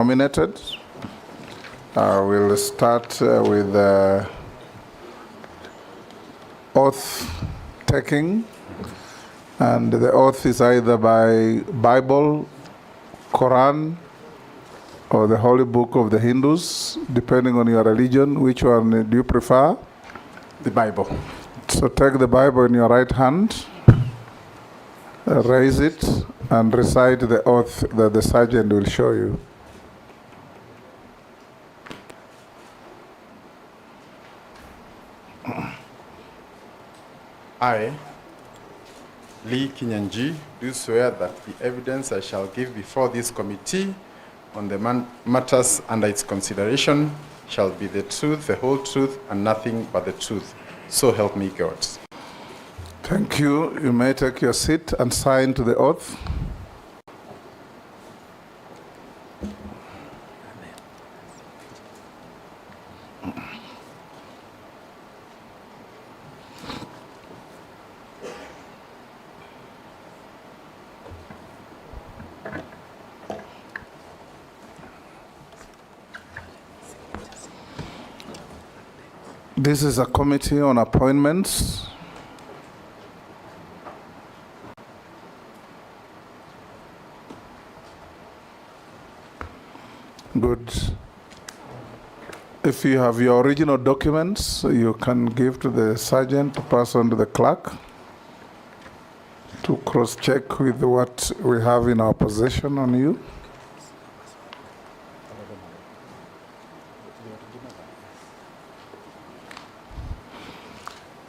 Nominated. We'll start with oath taking, and the oath is either by Bible, Quran, or the Holy Book of the Hindus, depending on your religion. Which one do you prefer? The Bible. So take the Bible in your right hand, raise it, and recite the oath that the sergeant will show you. I, Lee Kinyanji, do swear that the evidence I shall give before this committee on the matters under its consideration shall be the truth, the whole truth, and nothing but the truth. So help me God. Thank you. You may take your seat and sign to the oath. This is a committee on appointments. Good. If you have your original documents, you can give to the sergeant to pass on to the clerk to cross-check with what we have in our possession on you.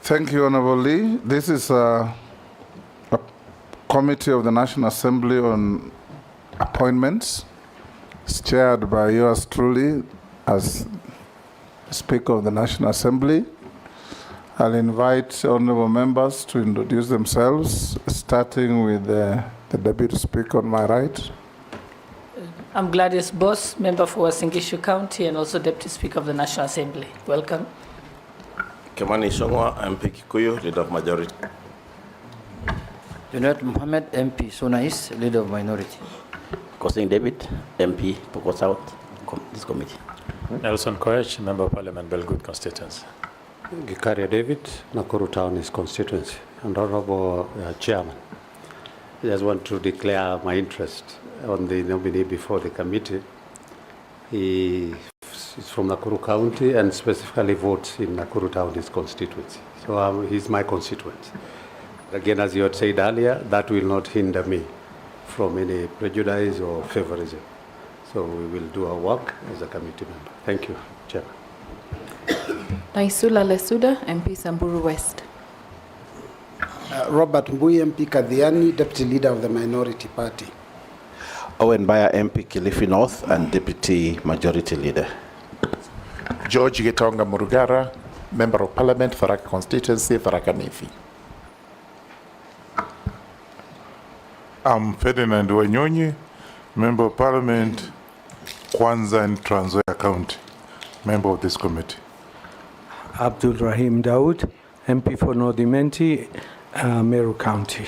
Thank you, Honorable Lee. This is a committee of the National Assembly on appointments. It's chaired by yours truly as Speaker of the National Assembly. I'll invite honorable members to introduce themselves, starting with the Deputy Speaker on my right. I'm Gladys Boss, member for Singishu County and also Deputy Speaker of the National Assembly. Welcome. Kimani Songwa, MP Kikuyu, Leader of Majority. Junaid Mohammed, MP Sona East, Leader of Minority. Kosing David, MP Poko South, this committee. Nelson Koech, Member of Parliament, Belgood constituency. Gikaria David, Nakuru Town is constituency. And Honorable Chairman, I just want to declare my interest on the nominee before the committee. He is from Nakuru County and specifically votes in Nakuru Town, his constituency. So he's my constituent. Again, as you had said earlier, that will not hinder me from any prejudice or favorism. So we will do our work as a committee member. Thank you, Chairman. Naisula Lesuda, MP Samburu West. Robert Mbui, MP Kadhiani, Deputy Leader of the Minority Party. Owen Baya, MP Kilifi North and Deputy Majority Leader. George Gitonga Murugara, Member of Parliament, Tharaka Constituency, Tharaka Nithi. I'm Ferdinand Wanyonyi, Member of Parliament, Kwanza and Trans Nzoia County, member of this committee. Abdul Rahim Daud, MP for North Imenti, Meru County.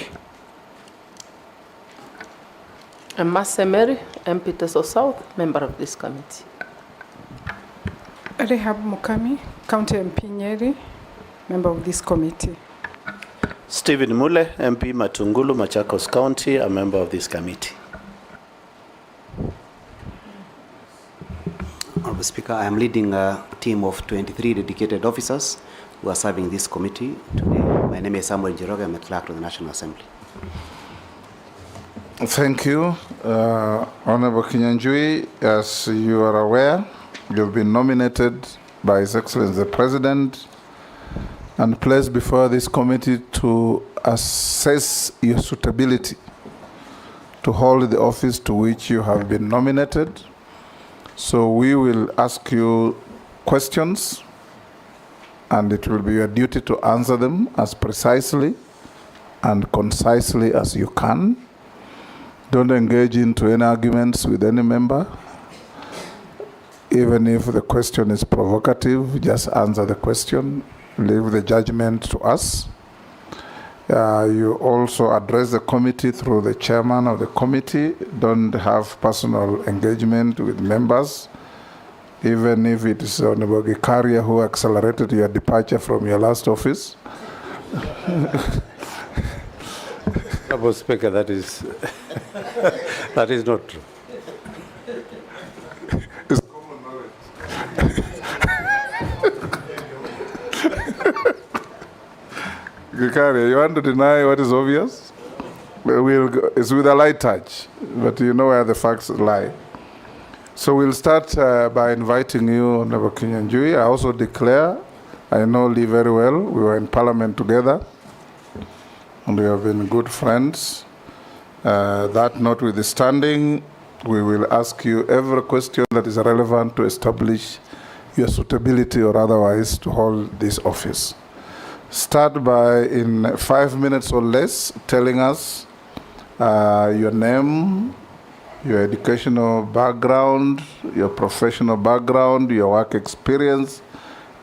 I'm Mase Mary, MP Teso South, member of this committee. Rehab Mukami, County MP Nyeri, member of this committee. Stephen Mule, MP Matungulu, Machakos County, a member of this committee. Honorable Speaker, I am leading a team of 23 dedicated officers who are serving this committee today. My name is Samuel Njoroge. I'm a clerk to the National Assembly. Thank you. Honorable Kinyanjui, as you are aware, you've been nominated by His Excellency the President and placed before this committee to assess your suitability to hold the office to which you have been nominated. So we will ask you questions, and it will be your duty to answer them as precisely and concisely as you can. Don't engage into any arguments with any member. Even if the question is provocative, just answer the question. Leave the judgment to us. You also address the committee through the chairman of the committee. Don't have personal engagement with members, even if it is Honorable Gikaria who accelerated your departure from your last office. Honorable Speaker, that is that is not true. It's common knowledge. Gikaria, you want to deny what is obvious? It's with a light touch, but you know where the facts lie. So we'll start by inviting you, Honorable Kinyanjui. I also declare, I know Lee very well. We were in Parliament together, and we have been good friends. That notwithstanding, we will ask you every question that is relevant to establish your suitability or otherwise to hold this office. Start by, in 5 minutes or less, telling us your name, your educational background, your professional background, your work experience,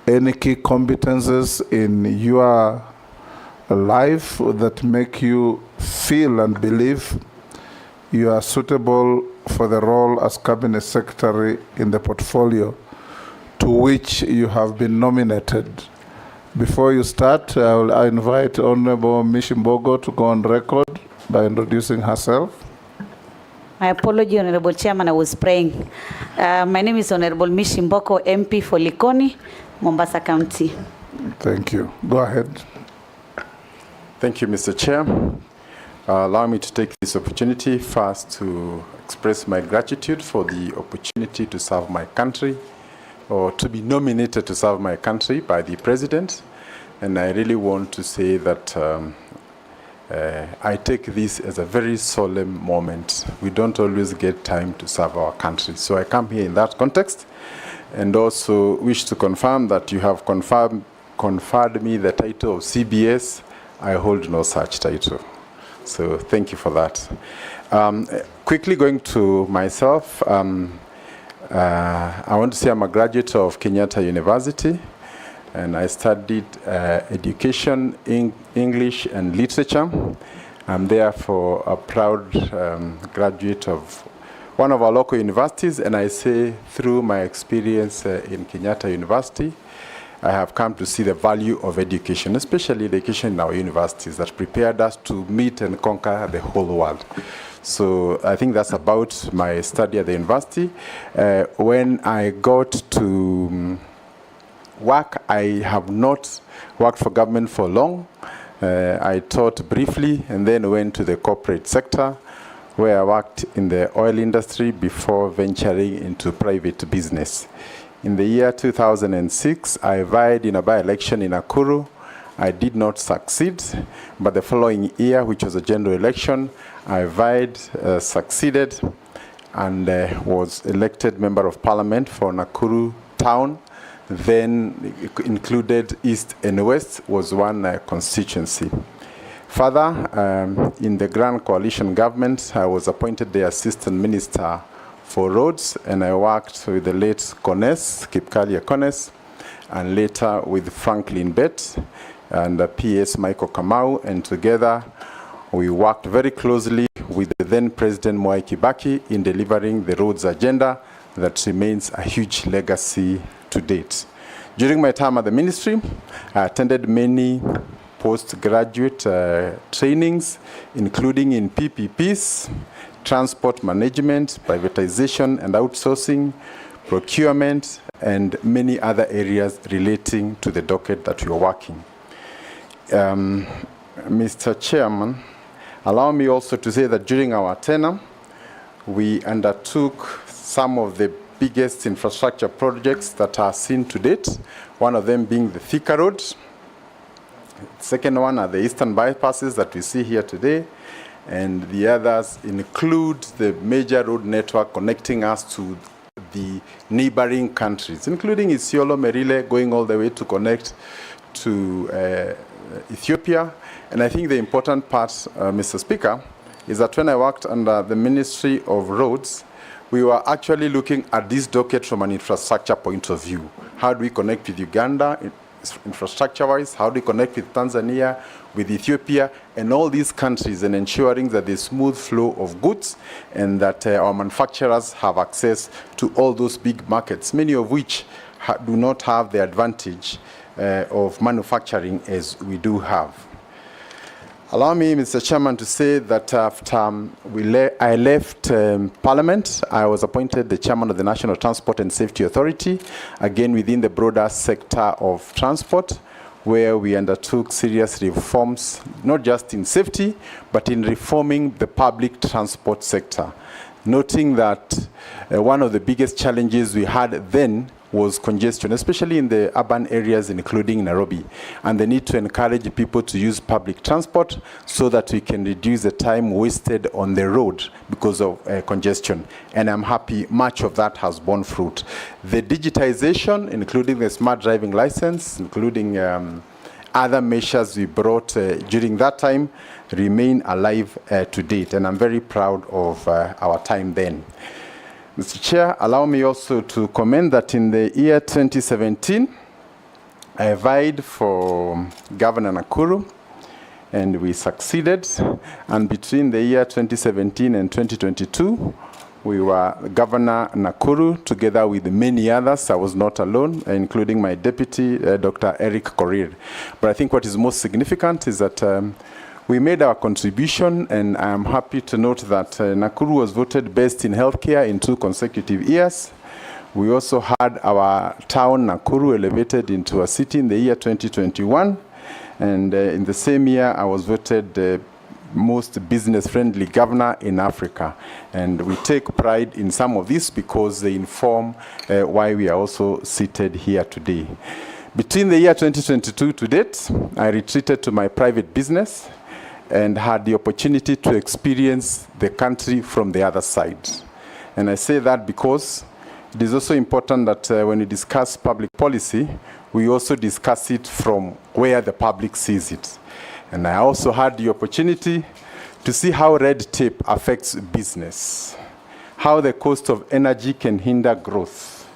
any key competences in your life that make you feel and believe you are suitable for the role as Cabinet Secretary in the portfolio to which you have been nominated. Before you start, I invite Honorable Mishimbogo to go on record by introducing herself. My apology, Honorable Chairman, I was praying. My name is Honorable Mishimboko, MP for Likoni, Mombasa County. Thank you. Go ahead. Thank you, Mr. Chair. Allow me to take this opportunity first to express my gratitude for the opportunity to serve my country, or to be nominated to serve my country by the President. And I really want to say that I take this as a very solemn moment. We don't always get time to serve our country. So I come here in that context, and also wish to confirm that you have conferred me the title of CBS. I hold no such title. So thank you for that. Quickly going to myself, I want to say I'm a graduate of Kenyatta University, and I studied education, English and literature. I'm therefore a proud graduate of one of our local universities, and I say through my experience in Kenyatta University, I have come to see the value of education, especially education in our universities that prepared us to meet and conquer the whole world. So I think that's about my study at the university. When I got to work, I have not worked for government for long. I taught briefly and then went to the corporate sector, where I worked in the oil industry before venturing into private business. In the year 2006, I vied in a by-election in Nakuru. I did not succeed, but the following year, which was a general election, I vied, succeeded, and was elected Member of Parliament for Nakuru Town. Then included East and West was one constituency. Further, in the Grand Coalition government, I was appointed the Assistant Minister for Roads, and I worked with the late Kones, Kipkalia Kones, and later with Franklin Bett and PS Michael Kamau, and together we worked very closely with the then President Mwai Kibaki in delivering the roads agenda that remains a huge legacy to date. During my time at the ministry, I attended many postgraduate trainings, including in PPPs, transport management, privatization and outsourcing, procurement, and many other areas relating to the docket that we are working. Mr. Chairman, allow me also to say that during our tenure, we undertook some of the biggest infrastructure projects that are seen to date, one of them being the Thika Road. Second one are the eastern bypasses that we see here today, and the others include the major road network connecting us to the neighboring countries, including Isiolo, Merile, going all the way to connect to Ethiopia. And I think the important part, Mr. Speaker, is that when I worked under the Ministry of Roads, we were actually looking at this docket from an infrastructure point of view. How do we connect with Uganda infrastructure-wise? How do we connect with Tanzania, with Ethiopia, and all these countries, and ensuring that there's smooth flow of goods and that our manufacturers have access to all those big markets, many of which do not have the advantage of manufacturing as we do have. Allow me, Mr. Chairman, to say that after I left Parliament, I was appointed the Chairman of the National Transport and Safety Authority, again within the broader sector of transport, where we undertook serious reforms, not just in safety, but in reforming the public transport sector. Noting that one of the biggest challenges we had then was congestion, especially in the urban areas, including Nairobi, and the need to encourage people to use public transport so that we can reduce the time wasted on the road because of congestion. And I'm happy much of that has borne fruit. The digitization, including the smart driving license, including other measures we brought during that time, remain alive to date, and I'm very proud of our time then. Mr. Chair, allow me also to comment that in the year 2017, I vied for Governor Nakuru, and we succeeded. And between the year 2017 and 2022, we were Governor Nakuru together with many others. I was not alone, including my deputy, Dr. Eric Korir. But I think what is most significant is that we made our contribution, and I am happy to note that Nakuru was voted best in healthcare in 2 consecutive years. We also had our town, Nakuru, elevated into a city in the year 2021. And in the same year, I was voted the most business-friendly governor in Africa. And we take pride in some of this because they inform why we are also seated here today. Between the year 2022 to date, I retreated to my private business and had the opportunity to experience the country from the other side. And I say that because it is also important that when we discuss public policy, we also discuss it from where the public sees it. And I also had the opportunity to see how red tape affects business, how the cost of energy can hinder growth,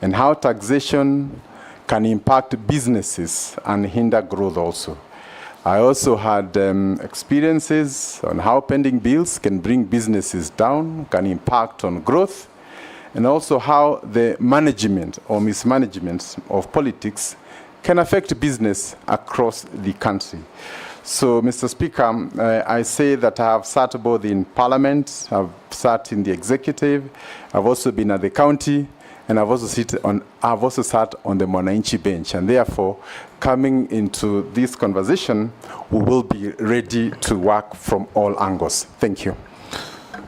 and how taxation can impact businesses and hinder growth also. I also had experiences on how pending bills can bring businesses down, can impact on growth, and also how the management or mismanagement of politics can affect business across the country. So, Mr. Speaker, I say that I have sat both in Parliament, I've sat in the executive, I've also been at the county, and I've also sat on the Mwananchi bench. And therefore, coming into this conversation, we will be ready to work from all angles. Thank you.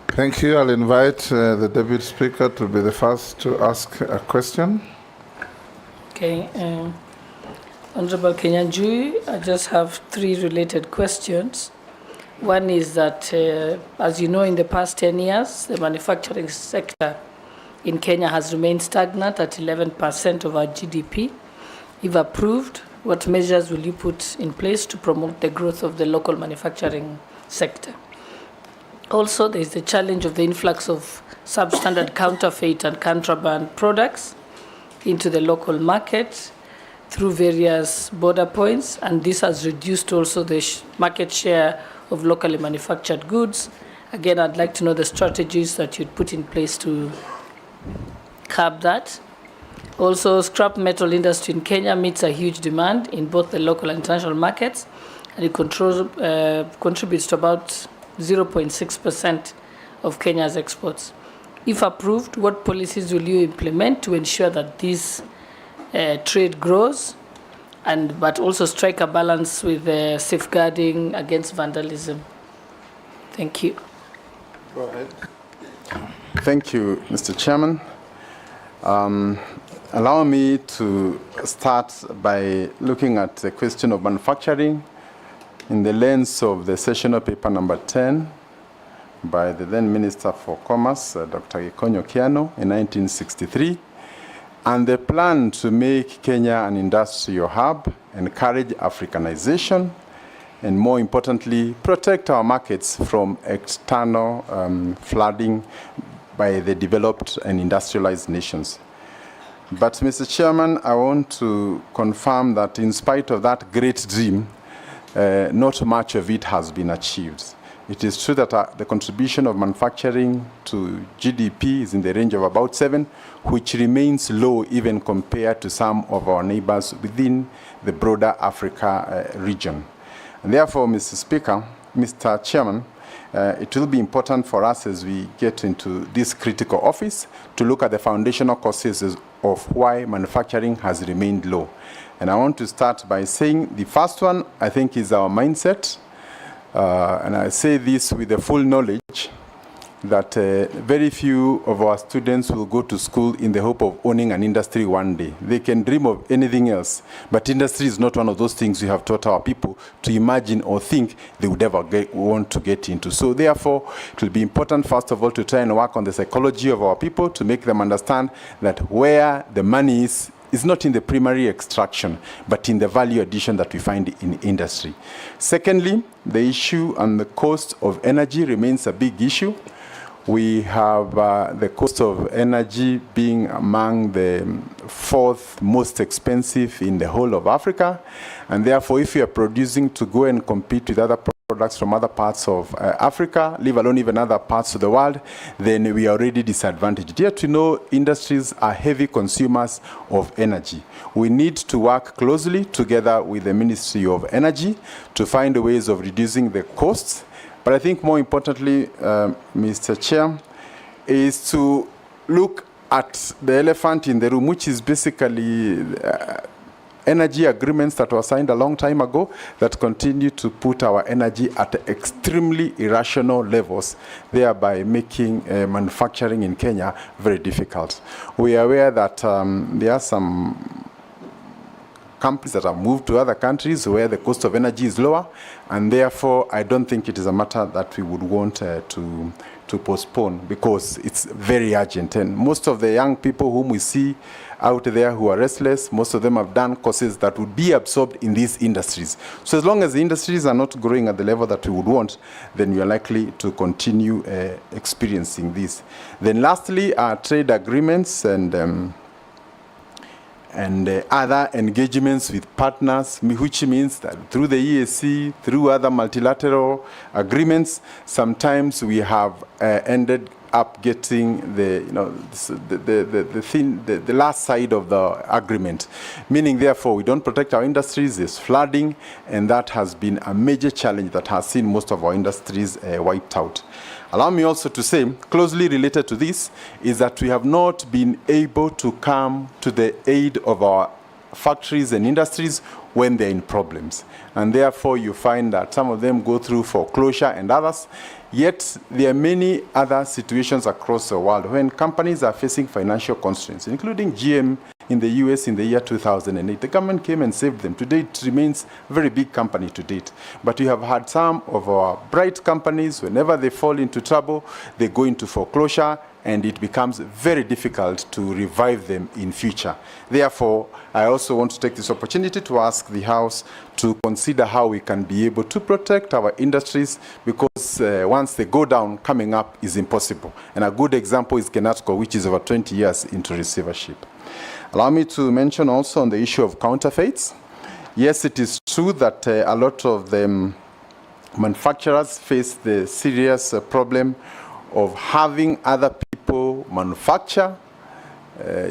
Thank you. I'll invite the Deputy Speaker to be the first to ask a question. Okay. Honorable Kenyanjui, I just have 3 related questions. One is that, as you know, in the past 10 years, the manufacturing sector in Kenya has remained stagnant at 11% of our GDP. If approved, what measures will you put in place to promote the growth of the local manufacturing sector? Also, there is the challenge of the influx of substandard counterfeit and contraband products into the local market through various border points, and this has reduced also the market share of locally manufactured goods. Again, I'd like to know the strategies that you'd put in place to curb that. Also, scrap metal industry in Kenya meets a huge demand in both the local and international markets, and it contributes to about 0.6% of Kenya's exports. If approved, what policies will you implement to ensure that this trade grows, but also strike a balance with safeguarding against vandalism? Thank you. Go ahead. Thank you, Mr. Chairman. Allow me to start by looking at the question of manufacturing in the lens of the sessional paper number 10 by the then Minister for Commerce, Dr. Gikonyo Kiano, in 1963, and the plan to make Kenya an industrial hub, encourage Africanization, and more importantly, protect our markets from external flooding by the developed and industrialized nations. But, Mr. Chairman, I want to confirm that in spite of that great dream, not much of it has been achieved. It is true that the contribution of manufacturing to GDP is in the range of about 7, which remains low even compared to some of our neighbors within the broader Africa region. And therefore, Mr. Chairman, it will be important for us as we get into this critical office to look at the foundational causes of why manufacturing has remained low. And I want to start by saying the first one, I think, is our mindset. And I say this with the full knowledge that very few of our students will go to school in the hope of owning an industry one day. They can dream of anything else, but industry is not one of those things we have taught our people to imagine or think they would ever want to get into. So therefore, it will be important, first of all, to try and work on the psychology of our people to make them understand that where the money is not in the primary extraction, but in the value addition that we find in industry. Secondly, the issue and the cost of energy remains a big issue. We have the cost of energy being among the 4th most expensive in the whole of Africa. And therefore, if we are producing to go and compete with other products from other parts of Africa, leave alone even other parts of the world, then we are already disadvantaged. Yet we know industries are heavy consumers of energy. We need to work closely together with the Ministry of Energy to find ways of reducing the costs. But I think more importantly, Mr. Chair, is to look at the elephant in the room, which is basically energy agreements that were signed a long time ago that continue to put our energy at extremely irrational levels, thereby making manufacturing in Kenya very difficult. We are aware that there are some companies that have moved to other countries where the cost of energy is lower, and therefore I don't think it is a matter that we would want to postpone, because it's very urgent. And most of the young people whom we see out there who are restless, most of them have done courses that would be absorbed in these industries. So as long as the industries are not growing at the level that we would want, then we are likely to continue experiencing this. Then lastly, our trade agreements and other engagements with partners, which means that through the EAC, through other multilateral agreements, sometimes we have ended up getting the last side of the agreement, meaning therefore we don't protect our industries. There's flooding, and that has been a major challenge that has seen most of our industries wiped out. Allow me also to say, closely related to this, is that we have not been able to come to the aid of our factories and industries when they're in problems. And therefore, you find that some of them go through foreclosure and others. Yet, there are many other situations across the world when companies are facing financial constraints, including GM in the US in the year 2008. The government came and saved them. Today, it remains a very big company to date. But we have had some of our bright companies, whenever they fall into trouble, they go into foreclosure, and it becomes very difficult to revive them in future. Therefore, I also want to take this opportunity to ask the House to consider how we can be able to protect our industries, because once they go down, coming up is impossible. And a good example is Kenatco, which is over 20 years into receivership. Allow me to mention also on the issue of counterfeits. Yes, it is true that a lot of the manufacturers face the serious problem of having other people manufacture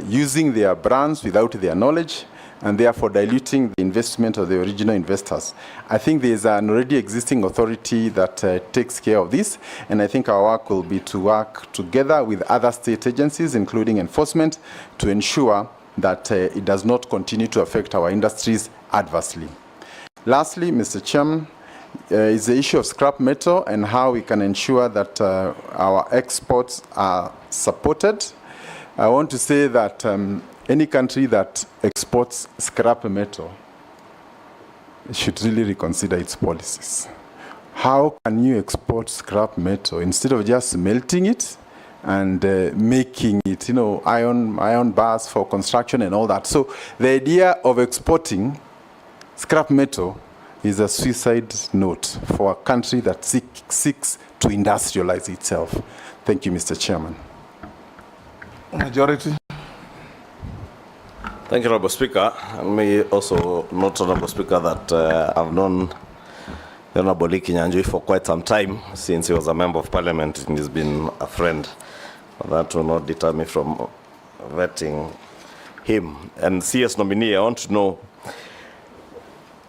using their brands without their knowledge, and therefore diluting the investment of the original investors. I think there is an already existing authority that takes care of this, and I think our work will be to work together with other state agencies, including enforcement, to ensure that it does not continue to affect our industries adversely. Lastly, Mr. Chairman, is the issue of scrap metal and how we can ensure that our exports are supported. I want to say that any country that exports scrap metal should really reconsider its policies. How can you export scrap metal instead of just melting it and making it, iron bars for construction and all that? So the idea of exporting scrap metal is a suicide note for a country that seeks to industrialize itself. Thank you, Mr. Chairman. Majority. Thank you, Honorable Speaker. And may also note, Honorable Speaker, that I've known the Honorable Lee Kinyanjui for quite some time, since he was a member of Parliament, and he's been a friend. That will not deter me from vetting him. And CS nominee, I want to know,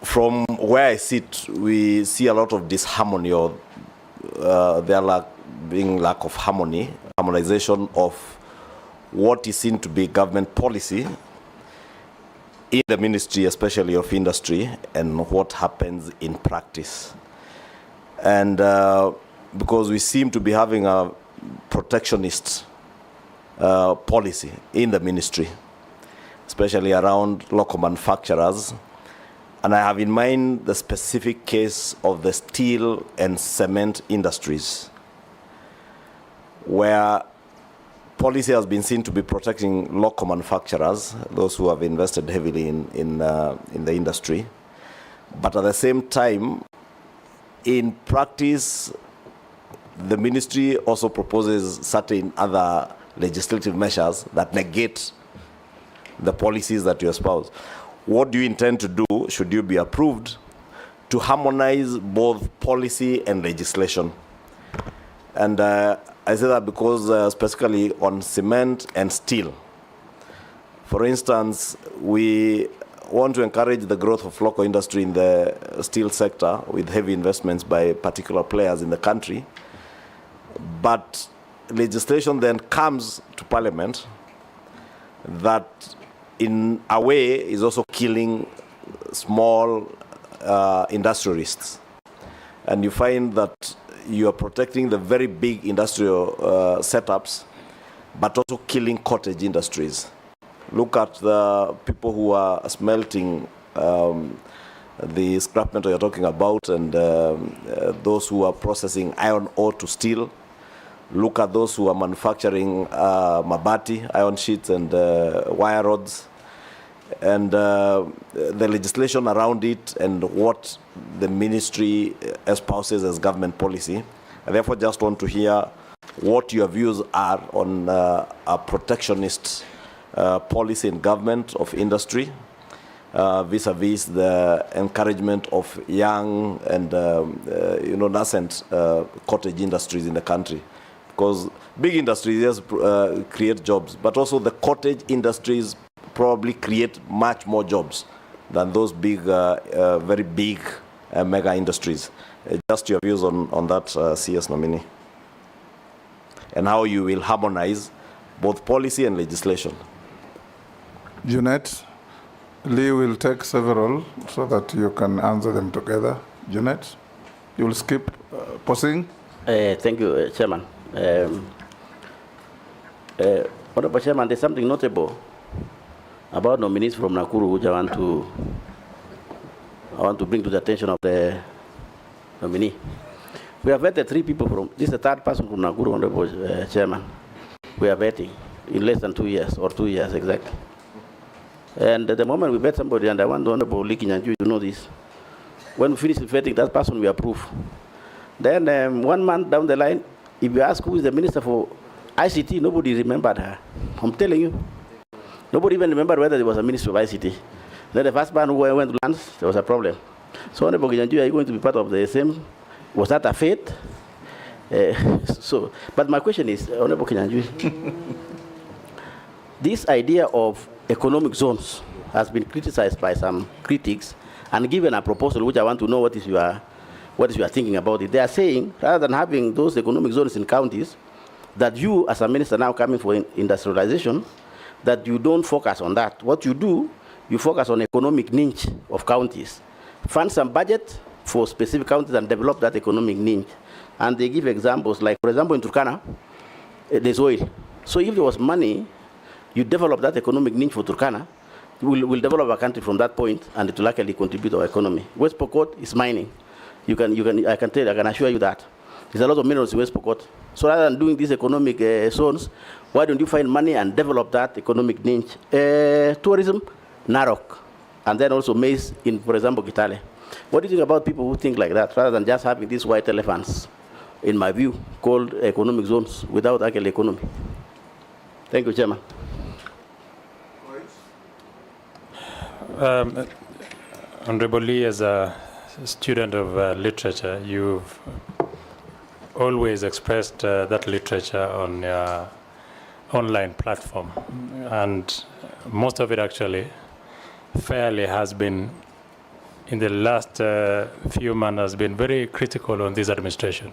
from where I sit, we see a lot of disharmony, or being lack of harmonization of what is seen to be government policy in the Ministry, especially of Industry, and what happens in practice. And because we seem to be having a protectionist policy in the Ministry, especially around local manufacturers. And I have in mind the specific case of the steel and cement industries, where policy has been seen to be protecting local manufacturers, those who have invested heavily in the industry. But at the same time, in practice, the ministry also proposes certain other legislative measures that negate the policies that you espouse. What do you intend to do, should you be approved, to harmonize both policy and legislation? And I say that because specifically on cement and steel. For instance, we want to encourage the growth of local industry in the steel sector with heavy investments by particular players in the country. But legislation then comes to Parliament that in a way is also killing small industrialists. And you find that you are protecting the very big industrial setups, but also killing cottage industries. Look at the people who are smelting the scrap metal you're talking about, and those who are processing iron ore to steel. Look at those who are manufacturing mabati, iron sheets, and wire rods. And the legislation around it and what the ministry espouses as government policy. I therefore just want to hear what your views are on a protectionist policy in government of industry vis-a-vis the encouragement of young and nascent cottage industries in the country. Because big industries, yes, create jobs, but also the cottage industries probably create much more jobs than those big, very big mega industries. Just your views on that, CS nominee, and how you will harmonize both policy and legislation. Jeanette, Lee will take several so that you can answer them together. Jeanette, you will skip pausing. Thank you, Chairman. Honorable Chairman, there's something notable about nominees from Nakuru, which I want to bring to the attention of the nominee. We have vetted 3 people from, this is the 3rd person from Nakuru, Honorable Chairman. We are vetting in less than 2 years, or 2 years exactly. And at the moment we vet somebody, and I want the Honorable Lee Kinyanjui to know this, when we finish vetting that person, we approve. Then 1 month down the line, if you ask who is the Minister for ICT, nobody remembered her. I'm telling you. Nobody even remembered whether there was a Minister of ICT. Then the first man who went to land, there was a problem. So, Honorable Kinyanjui, are you going to be part of the same? Was that a fate? But my question is, Honorable Kinyanjui, this idea of economic zones has been criticized by some critics and given a proposal, which I want to know what is your thinking about it. They are saying, rather than having those economic zones in counties, that you, as a minister now coming for industrialization, that you don't focus on that. What you do, you focus on economic niche of counties. Fund some budget for specific counties and develop that economic niche. And they give examples, like, for example, in Turkana, there's oil. So if there was money, you develop that economic niche for Turkana, we'll develop a country from that point, and it will actually contribute to our economy. West Pokot is mining. I can assure you that. There's a lot of minerals in West Pokot. So rather than doing these economic zones, why don't you find money and develop that economic niche? Tourism, Narok, and then also maize in, for example, Kitale. What do you think about people who think like that, rather than just having these white elephants, in my view, called economic zones without actual economy? Thank you, Chairman. Honorable Lee, as a student of literature, you've always expressed that literature on your online platform, and most of it actually fairly has been, in the last few months, has been very critical on this administration.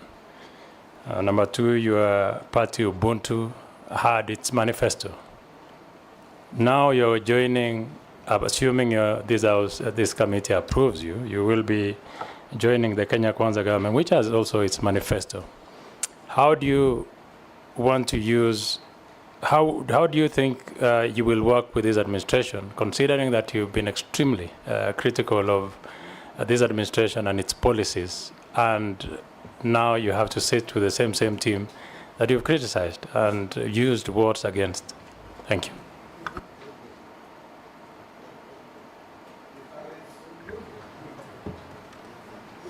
Number two, your party Ubuntu had its manifesto. Now you're joining, assuming this committee approves you, you will be joining the Kenya Kwanza government, which has also its manifesto. How do you want to use, how do you think you will work with this administration, considering that you've been extremely critical of this administration and its policies, and now you have to sit with the same team that you've criticized and used words against? Thank you.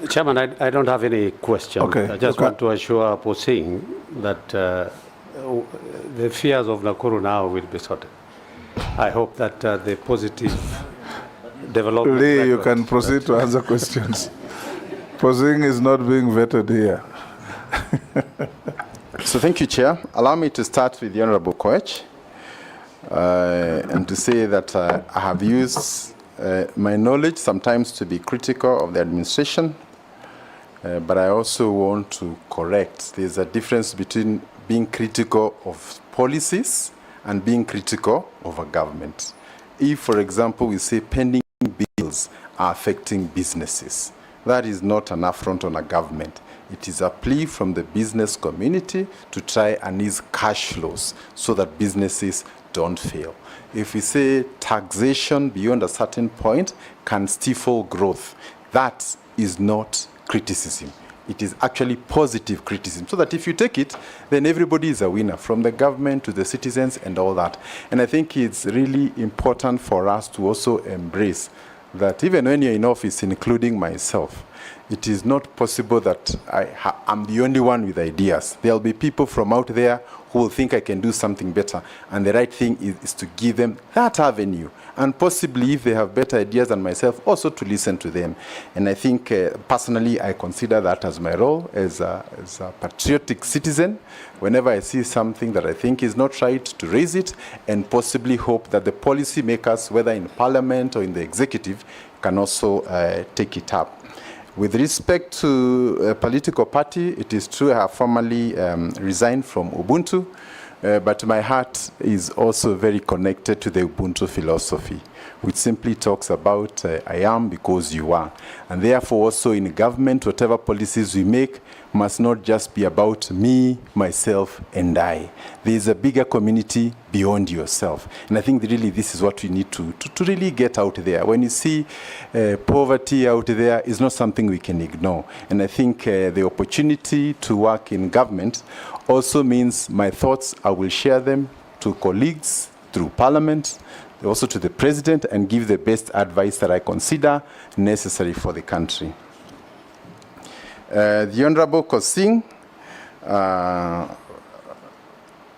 Chairman, I don't have any question. Okay. I just want to assure Posing that the fears of Nakuru now will be sorted. I hope that the positive development... Lee, you can proceed to answer questions. Posing is not being vetted here. So thank you, Chair. Allow me to start with the Honorable Koech and to say that I have used my knowledge sometimes to be critical of the administration, but I also want to correct. There's a difference between being critical of policies and being critical of a government. If, for example, we say pending bills are affecting businesses, that is not an affront on a government. It is a plea from the business community to try and ease cash flows so that businesses don't fail. If we say taxation beyond a certain point can stifle growth, that is not criticism. It is actually positive criticism, so that if you take it, then everybody is a winner, from the government to the citizens and all that. And I think it's really important for us to also embrace that even when you're in office, including myself, it is not possible that I'm the only one with ideas. There'll be people from out there who will think I can do something better. And the right thing is to give them that avenue. And possibly, if they have better ideas than myself, also to listen to them. And I think, personally, I consider that as my role as a patriotic citizen. Whenever I see something that I think is not right, to raise it, and possibly hope that the policy makers, whether in Parliament or in the executive, can also take it up. With respect to a political party, it is true I have formally resigned from Ubuntu, but my heart is also very connected to the Ubuntu philosophy, which simply talks about I am because you are. And therefore also in government, whatever policies we make must not just be about me, myself, and I. There is a bigger community beyond yourself. And I think really this is what we need to really get out there. When you see poverty out there, is not something we can ignore. And I think the opportunity to work in government also means my thoughts, I will share them to colleagues through Parliament, also to the President, and give the best advice that I consider necessary for the country. The Honorable Kosing,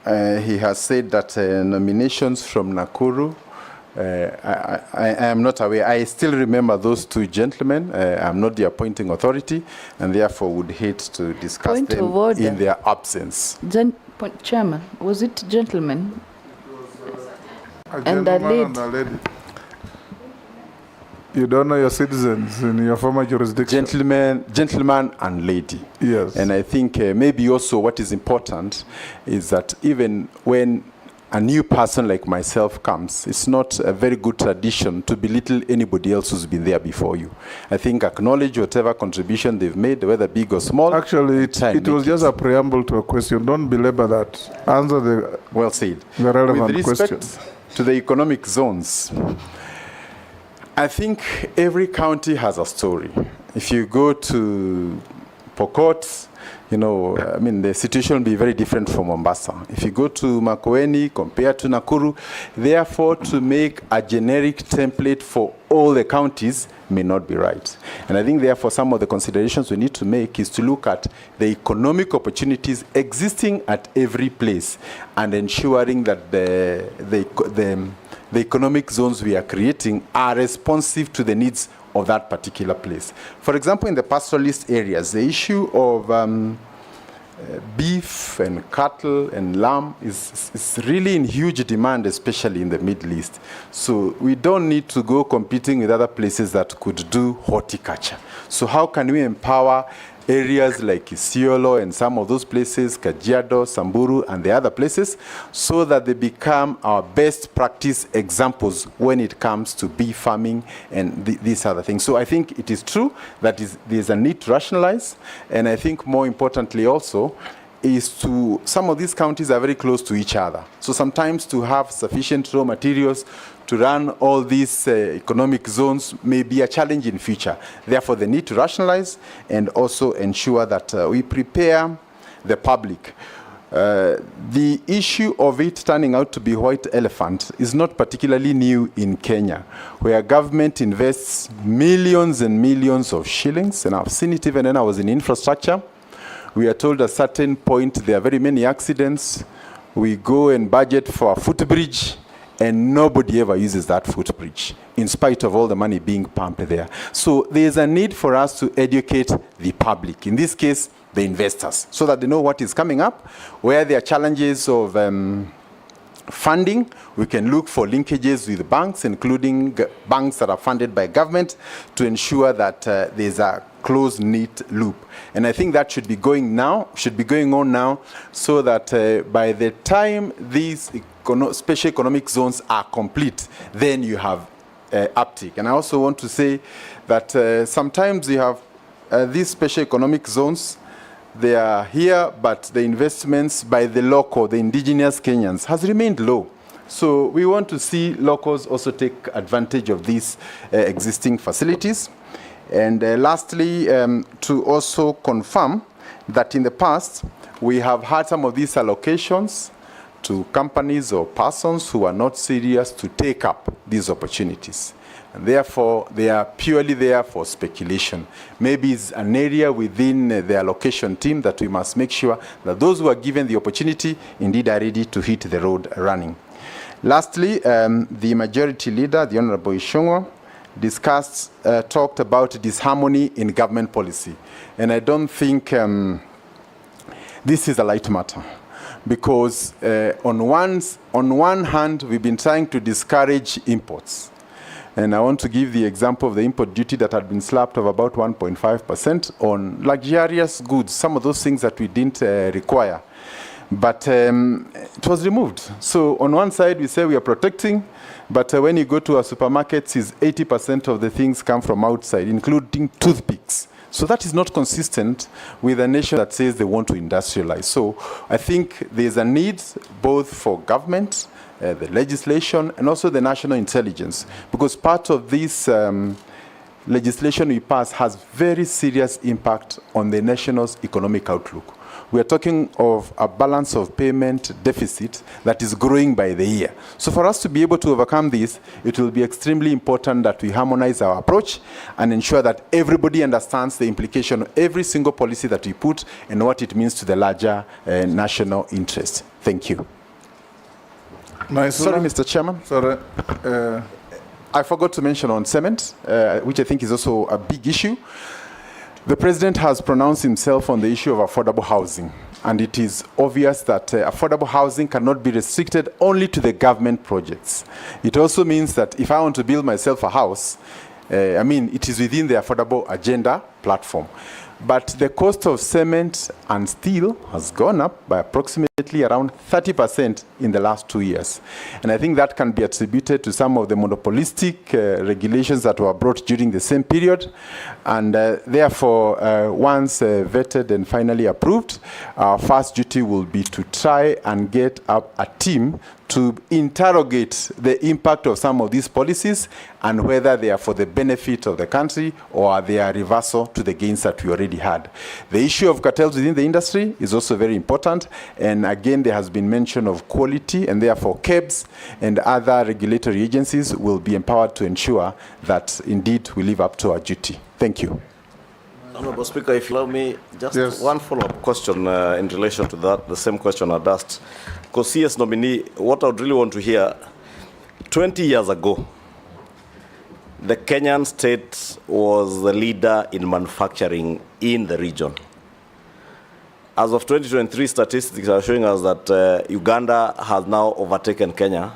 he has said that nominations from Nakuru, I am not aware. I still remember those two gentlemen. I'm not the appointing authority, and therefore would hate to discuss Point them of order. in their absence. Chairman, was it gentlemen? A And a gentleman and a lady. You don't know your citizens in your former jurisdiction. Gentleman and lady. Yes. And I think maybe also what is important is that even when a new person like myself comes, it's not a very good tradition to belittle anybody else who's been there before you. I think acknowledge whatever contribution they've made, whether big or small. Actually, it was just a preamble to a question. Don't belabor that. Answer the well said. The relevant With respect question. to the economic zones, I think every county has a story. If you go to Pokot, you know, I mean, the situation will be very different from Mombasa. If you go to Makueni compared to Nakuru, therefore, to make a generic template for all the counties may not be right. And I think, therefore, some of the considerations we need to make is to look at the economic opportunities existing at every place and ensuring that the the economic zones we are creating are responsive to the needs of that particular place. For example, in the pastoralist areas, the issue of beef and cattle and lamb is really in huge demand, especially in the Middle East. So we don't need to go competing with other places that could do horticulture. So how can we empower areas like Isiolo and some of those places, Kajiado, Samburu, and the other places, so that they become our best practice examples when it comes to bee farming and these other things. So I think it is true that there's a need to rationalize, and I think more importantly also, is to, some of these counties are very close to each other. So sometimes to have sufficient raw materials to run all these economic zones may be a challenge in future. Therefore, the need to rationalize and also ensure that we prepare the public. The issue of it turning out to be white elephant is not particularly new in Kenya, where government invests millions and millions of shillings, and I've seen it even when I was in infrastructure. We are told at a certain point there are very many accidents. We go and budget for a footbridge, and nobody ever uses that footbridge, in spite of all the money being pumped there. So there's a need for us to educate the public, in this case, the investors, so that they know what is coming up, where there are challenges of funding. We can look for linkages with banks, including banks that are funded by government, to ensure that there's a close-knit loop. And I think that should be going on now, so that by the time these special economic zones are complete, then you have uptick. And I also want to say that sometimes you have these special economic zones, they are here, but the investments by the local, the indigenous Kenyans, has remained low. So we want to see locals also take advantage of these existing facilities. And lastly, to also confirm that in the past, we have had some of these allocations to companies or persons who are not serious to take up these opportunities. And therefore, they are purely there for speculation. Maybe it's an area within the allocation team that we must make sure that those who are given the opportunity indeed are ready to hit the road running. Lastly, the majority leader, the Honorable Ishungwa, talked about disharmony in government policy. And I don't think this is a light matter, because on one hand, we've been trying to discourage imports. And I want to give the example of the import duty that had been slapped of about 1.5% on luxurious goods, some of those things that we didn't require. But it was removed. So on one side, we say we are protecting, but when you go to our supermarkets, 80% of the things come from outside, including toothpicks. So that is not consistent with a nation that says they want to industrialize. So I think there's a need both for government, the legislation, and also the national intelligence, because part of this legislation we pass has very serious impact on the nation's economic outlook. We are talking of a balance of payment deficit that is growing by the year. So for us to be able to overcome this, it will be extremely important that we harmonize our approach and ensure that everybody understands the implication of every single policy that we put and what it means to the larger national interest. Thank you. Sorry, Mr. Chairman. Sorry. I forgot to mention on cement, which I think is also a big issue. The President has pronounced himself on the issue of affordable housing, and it is obvious that affordable housing cannot be restricted only to the government projects. It also means that if I want to build myself a house, it is within the affordable agenda platform. But the cost of cement and steel has gone up by approximately around 30% in the last 2 years. And I think that can be attributed to some of the monopolistic regulations that were brought during the same period. And therefore, once vetted and finally approved, our first duty will be to try and get up a team to interrogate the impact of some of these policies and whether they are for the benefit of the country or they are reversal to the gains that we already had. The issue of cartels within the industry is also very important. And again, there has been mention of quality, and therefore KEBS and other regulatory agencies will be empowered to ensure that indeed we live up to our duty. Thank you. Honorable Speaker, if you allow me, just one follow-up question in relation to that, the same question I'd asked. Because CS nominee, what I would really want to hear, 20 years ago, the Kenyan state was the leader in manufacturing in the region. As of 2023, statistics are showing us that Uganda has now overtaken Kenya.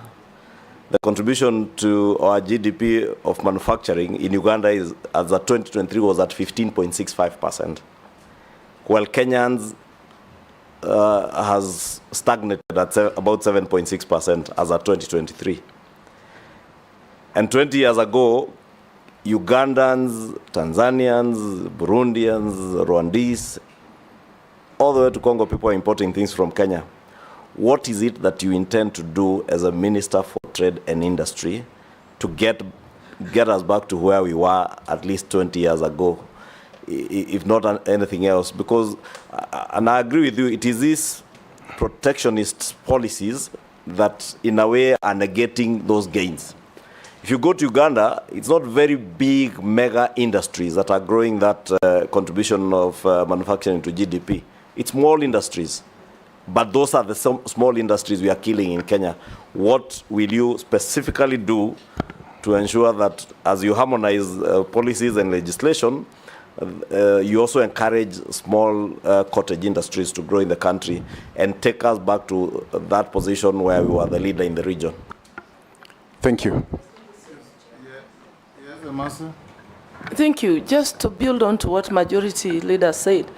The contribution to our GDP of manufacturing in Uganda is, as of 2023, was at 15.65%, while Kenyans has stagnated at about 7.6% as of 2023. And 20 years ago, Ugandans, Tanzanians, Burundians, Rwandese, all the way to Congo, people are importing things from Kenya. What is it that you intend to do as a Minister for Trade and Industry to get us back to where we were at least 20 years ago, if not anything else? Because, and I agree with you, it is these protectionist policies that in a way are negating those gains. If you go to Uganda, it's not very big mega industries that are growing that contribution of manufacturing to GDP. It's small industries. But those are the small industries we are killing in Kenya. What will you specifically do to ensure that as you harmonize policies and legislation, you also encourage small cottage industries to grow in the country and take us back to that position where we were the leader in the region? Thank you. Thank you. Just to build on to what majority leader said,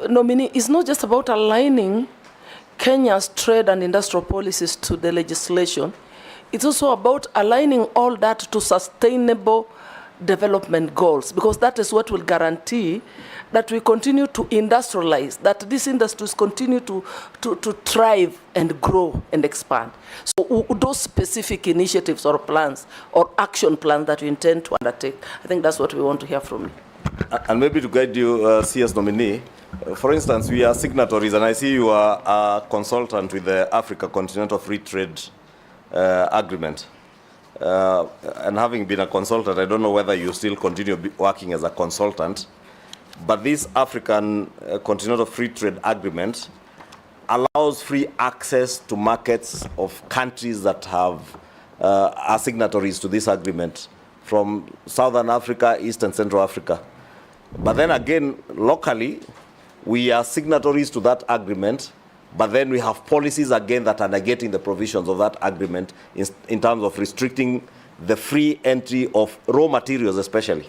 nominee, it's not just about aligning Kenya's trade and industrial policies to the legislation. It's also about aligning all that to sustainable development goals, because that is what will guarantee that we continue to industrialize, that these industries continue to thrive and grow and expand. So those specific initiatives or plans or action plans that we intend to undertake, I think that's what we want to hear from you. And maybe to guide you, CS nominee, for instance, we are signatories, and I see you are a consultant with the Africa Continental Free Trade Agreement. And having been a consultant, I don't know whether you still continue working as a consultant, but this African Continental Free Trade Agreement allows free access to markets of countries that have are signatories to this agreement, from Southern Africa, East and Central Africa. But then again, locally, we are signatories to that agreement, but then we have policies again that are negating the provisions of that agreement in terms of restricting the free entry of raw materials especially.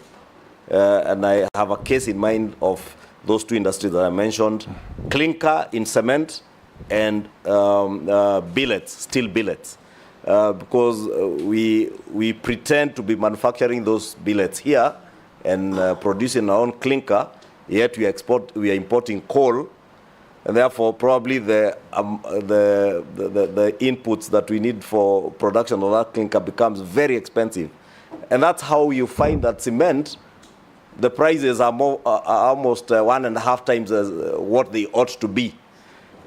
And I have a case in mind of those two industries that I mentioned, clinker in cement and billets, steel billets. Because we pretend to be manufacturing those billets here and producing our own clinker, yet we are importing coal, and therefore probably the inputs that we need for production of that clinker becomes very expensive. And that's how you find that cement, the prices are almost 1.5 times as what they ought to be.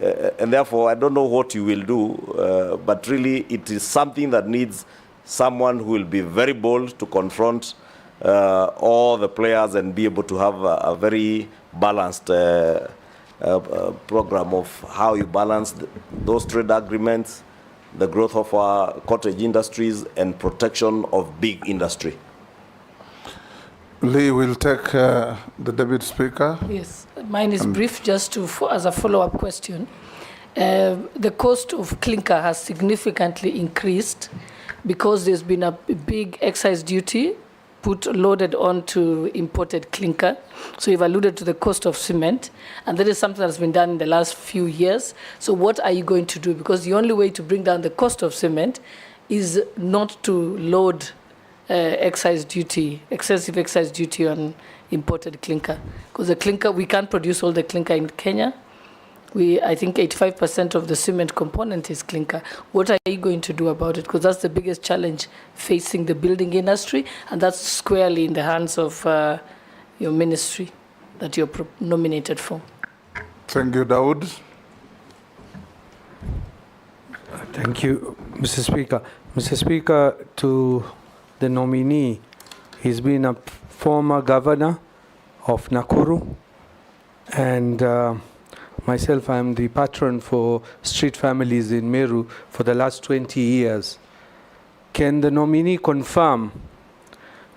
And therefore, I don't know what you will do, but really it is something that needs someone who will be very bold to confront all the players and be able to have a very balanced program of how you balance those trade agreements, the growth of our cottage industries, and protection of big industry. Lee will take the Deputy Speaker. Yes, mine is brief, just as a follow-up question. The cost of clinker has significantly increased because there's been a big excise duty loaded onto imported clinker. So you've alluded to the cost of cement, and that is something that's been done in the last few years. So what are you going to do? Because the only way to bring down the cost of cement is not to load excessive excise duty on imported clinker. Because the clinker, we can't produce all the clinker in Kenya. I think 85% of the cement component is clinker. What are you going to do about it? Because that's the biggest challenge facing the building industry, and that's squarely in the hands of your ministry that you're nominated for. Thank you, Daud. Thank you, Mr. Speaker. Mr. Speaker, to the nominee, he's been a former governor of Nakuru, and myself, I'm the patron for street families in Meru for the last 20 years. can the nominee confirm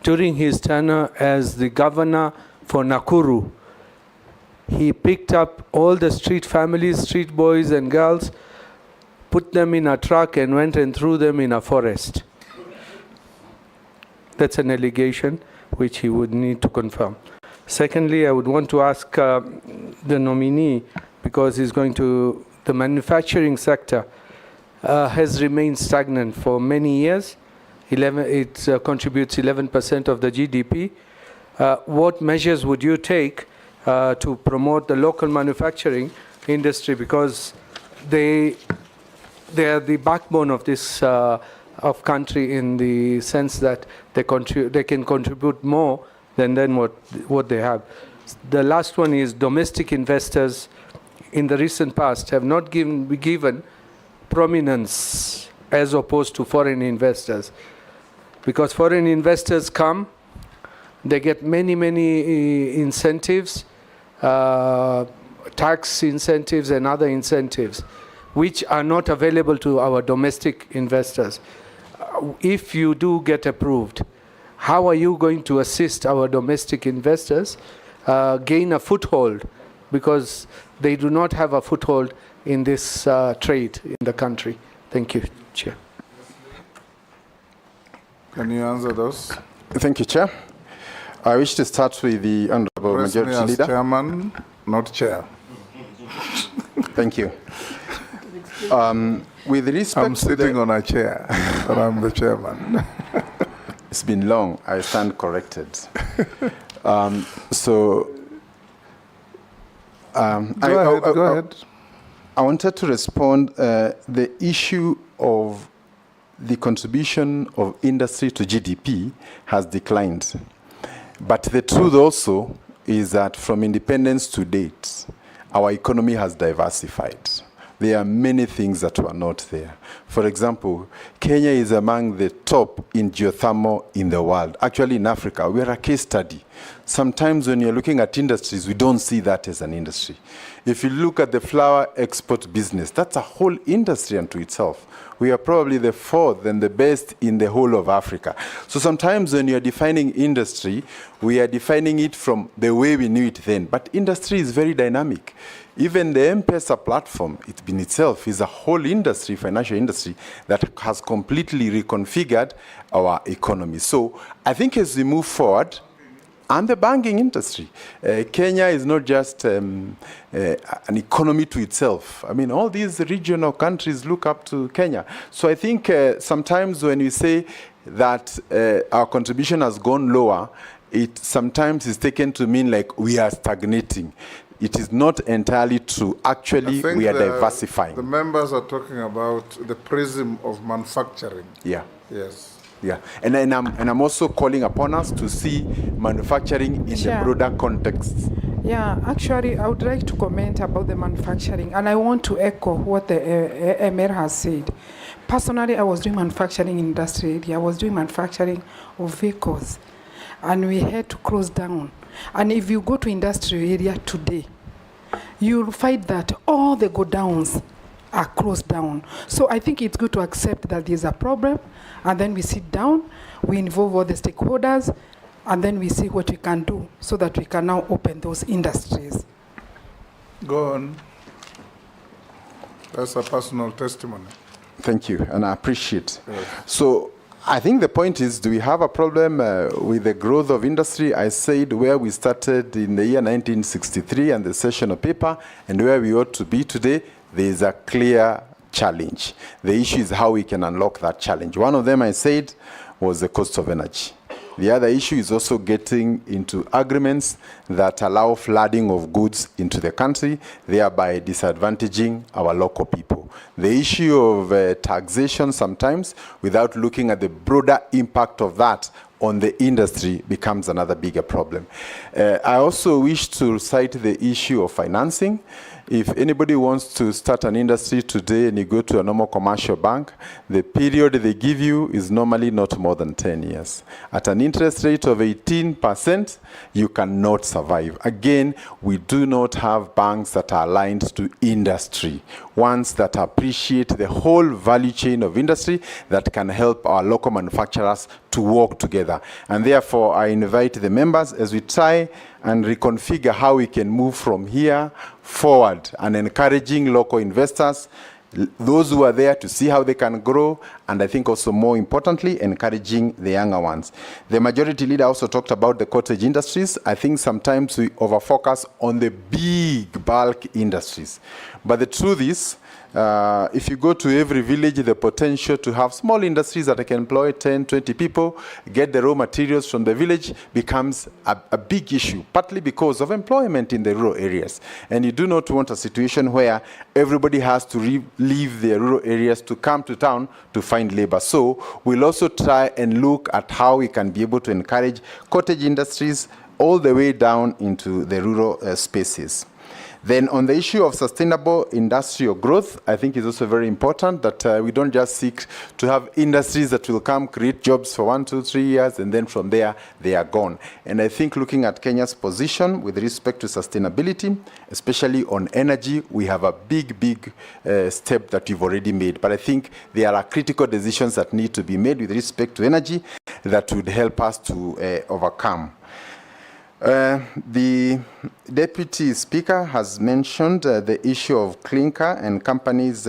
during his tenure as the governor for Nakuru, he picked up all the street families, street boys and girls, put them in a truck and went and threw them in a forest? That's an allegation which he would need to confirm. Secondly, I would want to ask the nominee, because he's going to, the manufacturing sector has remained stagnant for many years. It contributes 11% of the GDP. What measures would you take to promote the local manufacturing industry, because they are the backbone of this of country, in the sense that they can contribute more than what they have. The last one is domestic investors in the recent past have not given prominence as opposed to foreign investors, because foreign investors come, they get many incentives, tax incentives and other incentives, which are not available to our domestic investors. If you do get approved, how are you going to assist our domestic investors gain a foothold, because they do not have a foothold in this trade in the country? Thank you, Chair. Can you answer those? Thank you, Chair. I wish to start with the Honorable Majority as Leader. Chairman, not Chair. Thank you. With respect I'm sitting on a chair, but I'm the chairman. It's been long. I stand corrected. Go ahead. I wanted to respond the issue of the contribution of industry to GDP has declined. But the truth also is that from independence to date, our economy has diversified. There are many things that were not there. For example, Kenya is among the top in geothermal in the world. Actually, in Africa, we are a case study. Sometimes when you're looking at industries, we don't see that as an industry. If you look at the flower export business, that's a whole industry unto itself. We are probably the fourth and the best in the whole of Africa. So sometimes when you're defining industry, we are defining it from the way we knew it then. But industry is very dynamic. Even the M-Pesa platform, it in itself is a whole industry, financial industry, that has completely reconfigured our economy. So I think as we move forward, and the banking industry, Kenya is not just an economy to itself. I mean, all these regional countries look up to Kenya. So I think sometimes when we say that our contribution has gone lower, it sometimes is taken to mean like we are stagnating. It is not entirely true. Actually, we are diversifying. The members are talking about the prism of manufacturing. Yeah. Yes. Yeah, and I'm also calling upon us to see manufacturing in the broader context. Yeah, actually, I would like to comment about the manufacturing, and I want to echo what the Emir has said. Personally, I was doing manufacturing in industry area. I was doing manufacturing of vehicles, and we had to close down. And if you go to industrial area today, you'll find that all the godowns are closed down. So I think it's good to accept that there's a problem, and then we sit down, we involve all the stakeholders, and then we see what we can do so that we can now open those industries. Go on. That's a personal testimony. Thank you, and I appreciate. Yes. So I think the point is, do we have a problem with the growth of industry? I said where we started in the year 1963 and the session of paper, and where we ought to be today, there is a clear challenge. The issue is how we can unlock that challenge. One of them, I said, was the cost of energy. The other issue is also getting into agreements that allow flooding of goods into the country, thereby disadvantaging our local people. The issue of taxation sometimes, without looking at the broader impact of that on the industry, becomes another bigger problem. I also wish to cite the issue of financing. If anybody wants to start an industry today and you go to a normal commercial bank, the period they give you is normally not more than 10 years. At an interest rate of 18%, you cannot survive. Again, we do not have banks that are aligned to industry. ones that appreciate the whole value chain of industry that can help our local manufacturers to work together. And therefore, I invite the members as we try and reconfigure how we can move from here forward and encouraging local investors, those who are there to see how they can grow, and I think also more importantly, encouraging the younger ones. The majority leader also talked about the cottage industries. I think sometimes we overfocus on the big bulk industries. But the truth is, if you go to every village, the potential to have small industries that can employ 10, 20 people, get the raw materials from the village becomes a big issue, partly because of employment in the rural areas. And you do not want a situation where everybody has to leave their rural areas to come to town to find labor. So we'll also try and look at how we can be able to encourage cottage industries all the way down into the rural spaces. Then on the issue of sustainable industrial growth, I think it's also very important that we don't just seek to have industries that will come, create jobs for 1, 2, 3 years, and then from there, they are gone. And I think looking at Kenya's position with respect to sustainability, especially on energy, we have a big step that we've already made. But I think there are critical decisions that need to be made with respect to energy that would help us to overcome. The Deputy Speaker has mentioned the issue of clinker and companies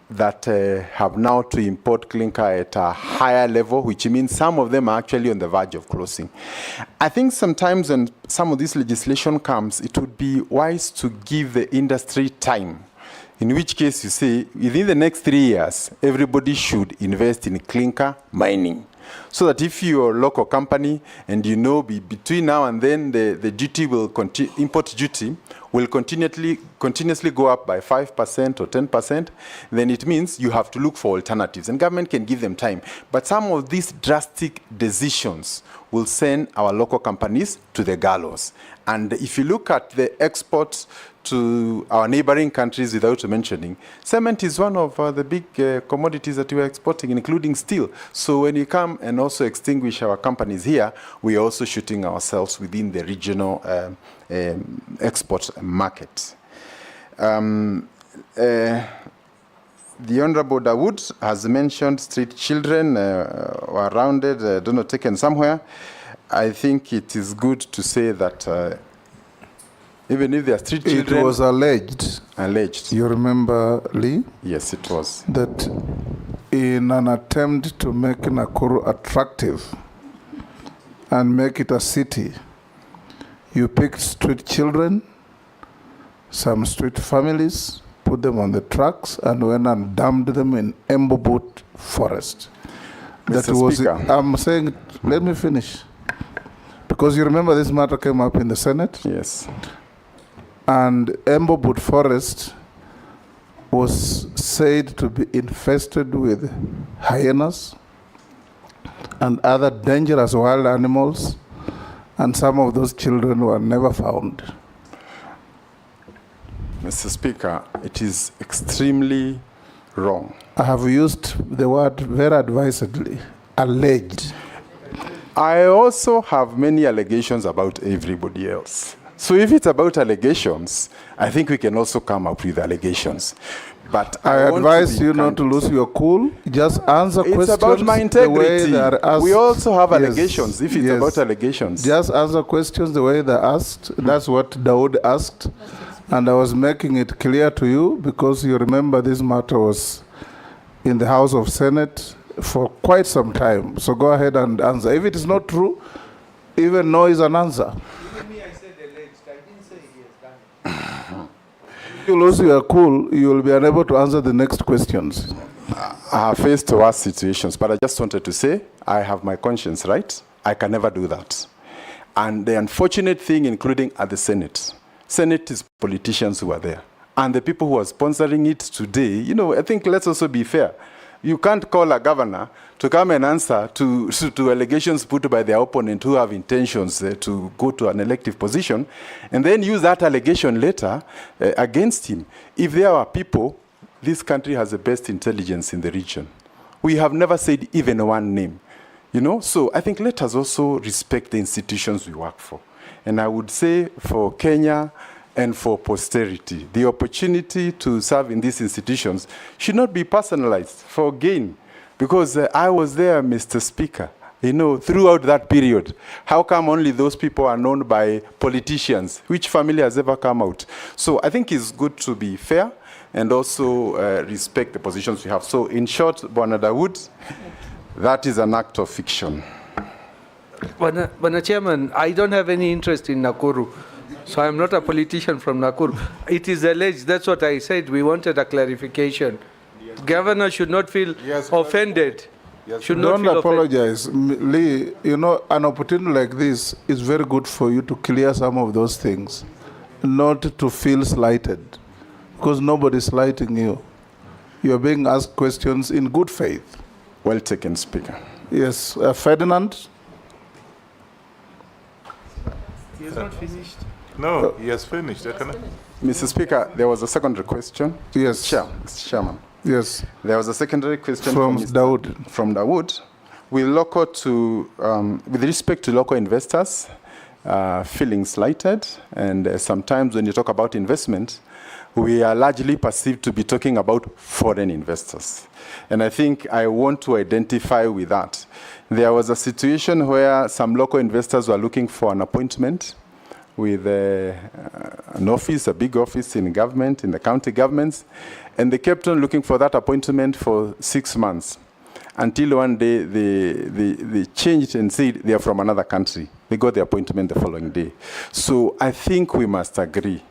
that have now to import clinker at a higher level, which means some of them are actually on the verge of closing. I think sometimes when some of this legislation comes, it would be wise to give the industry time, in which case you say within the next 3 years, everybody should invest in clinker mining. So that if you're a local company and you know between now and then the duty will import duty will continuously go up by 5% or 10%, then it means you have to look for alternatives. And government can give them time. But some of these drastic decisions will send our local companies to the gallows. And if you look at the exports to our neighboring countries, without mentioning, cement is one of the big commodities that we are exporting, including steel. So when you come and also extinguish our companies here, we are also shooting ourselves within the regional export market. The Honorable Dawood has mentioned street children were rounded, don't know, taken somewhere. I think it is good to say that even if they are street children... It was alleged. Alleged. You remember, Lee? Yes, it was. That in an attempt to make Nakuru attractive and make it a city, you picked street children, some street families, put them on the trucks, and went and dumped them in Embobot forest. Mr. Speaker. I'm saying, let me finish. Because you remember this matter came up in the Senate? Yes. And Embobot forest was said to be infested with hyenas and other dangerous wild animals, and some of those children were never found. Mr. Speaker, it is extremely wrong. I have used the word very advisedly, alleged. I also have many allegations about everybody else. So if it's about allegations, I think we can also come up with allegations. But I advise you not to lose your cool. Just answer questions. It's about my integrity. The way they are asked. We also have allegations, if it's about allegations. Just answer questions the way they're asked. That's what Dawood asked. And I was making it clear to you because you remember this matter was in the House of Senate for quite some time. So go ahead and answer. If it is not true, even no is an answer. Even me, I said alleged. I didn't say he has done it. If you lose your cool, you will be unable to answer the next questions. I have faced worse situations, but I just wanted to say I have my conscience, right? I can never do that. And the unfortunate thing, including at the Senate is politicians who are there. And the people who are sponsoring it today, you know, I think let's also be fair. You can't call a governor to come and answer to allegations put by their opponent who have intentions to go to an elective position, and then use that allegation later against him. If there are people, this country has the best intelligence in the region. We have never said even one name, you know? So I think let us also respect the institutions we work for. And I would say for Kenya, and for posterity. The opportunity to serve in these institutions should not be personalized for gain, because I was there, Mr. Speaker, throughout that period. How come only those people are known by politicians? Which family has ever come out? So I think it's good to be fair and also respect the positions we have. So in short, Bwana Dawood, that is an act of fiction. Bwana Chairman, I don't have any interest in Nakuru. So I'm not a politician from Nakuru. It is alleged, that's what I said, we wanted a clarification. Governor should not feel offended. Should not Don't apologize. Lee, an opportunity like this is very good for you to clear some of those things, not to feel slighted, because nobody's slighting you. You are being asked questions in good faith. Well taken, Speaker. Yes, Ferdinand? He has not finished. No, he has finished. Mr. Speaker, there was a secondary question. Yes. Mr. Chairman. Yes. There was a secondary question from Dawood. From Dawood. With respect to local investors feeling slighted, and sometimes when you talk about investment, we are largely perceived to be talking about foreign investors. And I think I want to identify with that. There was a situation where some local investors were looking for an appointment with an office, a big office in government, in the county governments, and they kept on looking for that appointment for 6 months, until one day they changed and said they are from another country. They got the appointment the following day. So I think we must agree,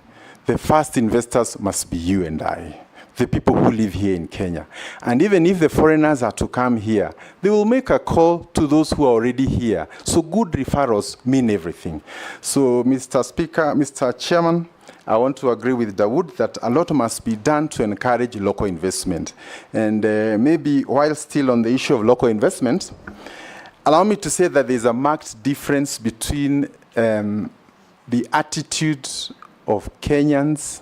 the first investors must be you and I, the people who live here in Kenya. And even if the foreigners are to come here, they will make a call to those who are already here. So good referrals mean everything. So Mr. Speaker, Mr. Chairman, I want to agree with Dawood that a lot must be done to encourage local investment. And maybe while still on the issue of local investment, allow me to say that there's a marked difference between the attitude of Kenyans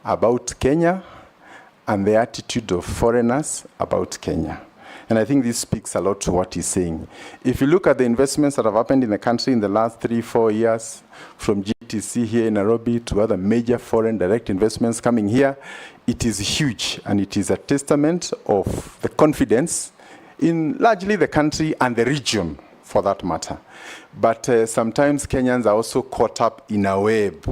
about Kenya and the attitude of foreigners about Kenya. And I think this speaks a lot to what he's saying. If you look at the investments that have happened in the country in the last 3-4 years, from GTC here in Nairobi to other major foreign direct investments coming here, it is huge, and it is a testament of the confidence in largely the country and the region, for that matter. But sometimes Kenyans are also caught up in a web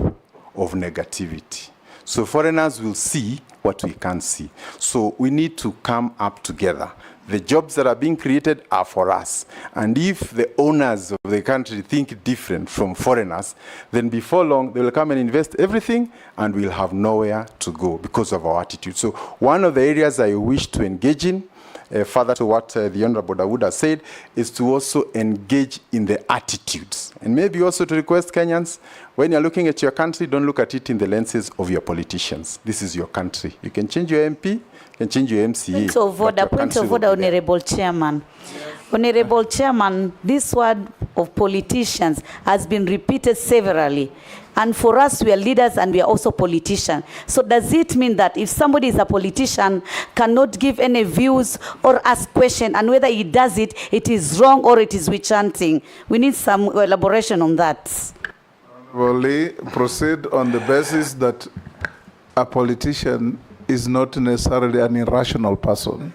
of negativity. So foreigners will see what we can't see. So we need to come up together. The jobs that are being created are for us. And if the owners of the country think different from foreigners, then before long, they will come and invest everything, and we'll have nowhere to go because of our attitude. So one of the areas I wish to engage in, further to what the Honorable Dawood has said, is to also engage in the attitudes. And maybe also to request Kenyans, when you're looking at your country, don't look at it in the lenses of your politicians. This is your country. You can change your MP, you can change your MCA. Point of order, Honorable Chairman. Honorable Chairman, this word of politicians has been repeated severally. And for us, we are leaders and we are also politicians. So does it mean that if somebody is a politician, cannot give any views or ask questions, and whether he does it, it is wrong or it is witch hunting? We need some elaboration on that. Well, proceed on the basis that a politician is not necessarily an irrational person.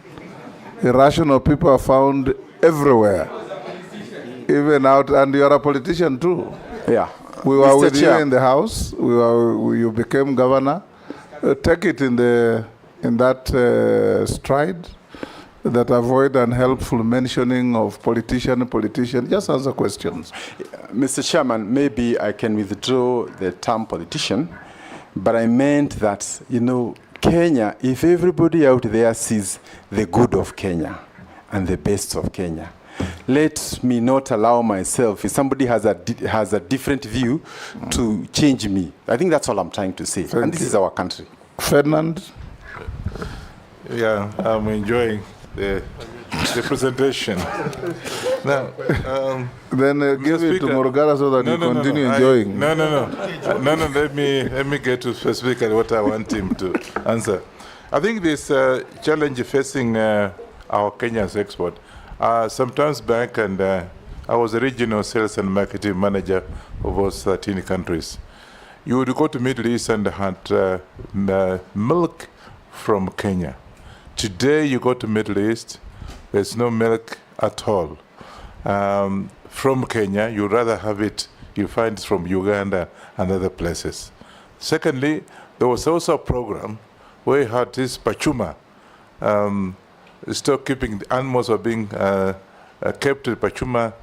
Irrational people are found everywhere, even out, and you are a politician too. Yeah. We were Mr. with Chair. you in the House. You became governor. Take it in that stride. That avoid unhelpful mentioning of politician. Just answer questions. Mr. Chairman, maybe I can withdraw the term politician, but I meant that, Kenya, if everybody out there sees the good of Kenya and the best of Kenya, let me not allow myself, if somebody has a different view, to change me. I think that's all I'm trying to say. And this is our country. Ferdinand? Yeah, I'm enjoying the presentation. Now, then give it to Morgara so that you continue enjoying. No. Let me get to specifically what I want him to answer. I think this challenge facing our Kenya's export. Sometimes back, and I was a regional sales and marketing manager of those 13 countries. you would go to Middle East and had milk from Kenya. Today you go to Middle East, there's no milk at all. From Kenya, you'd rather have it, you find it from Uganda and other places. Secondly, there was also a program where you had this Pachuma, stock keeping, the animals were being kept at Pachuma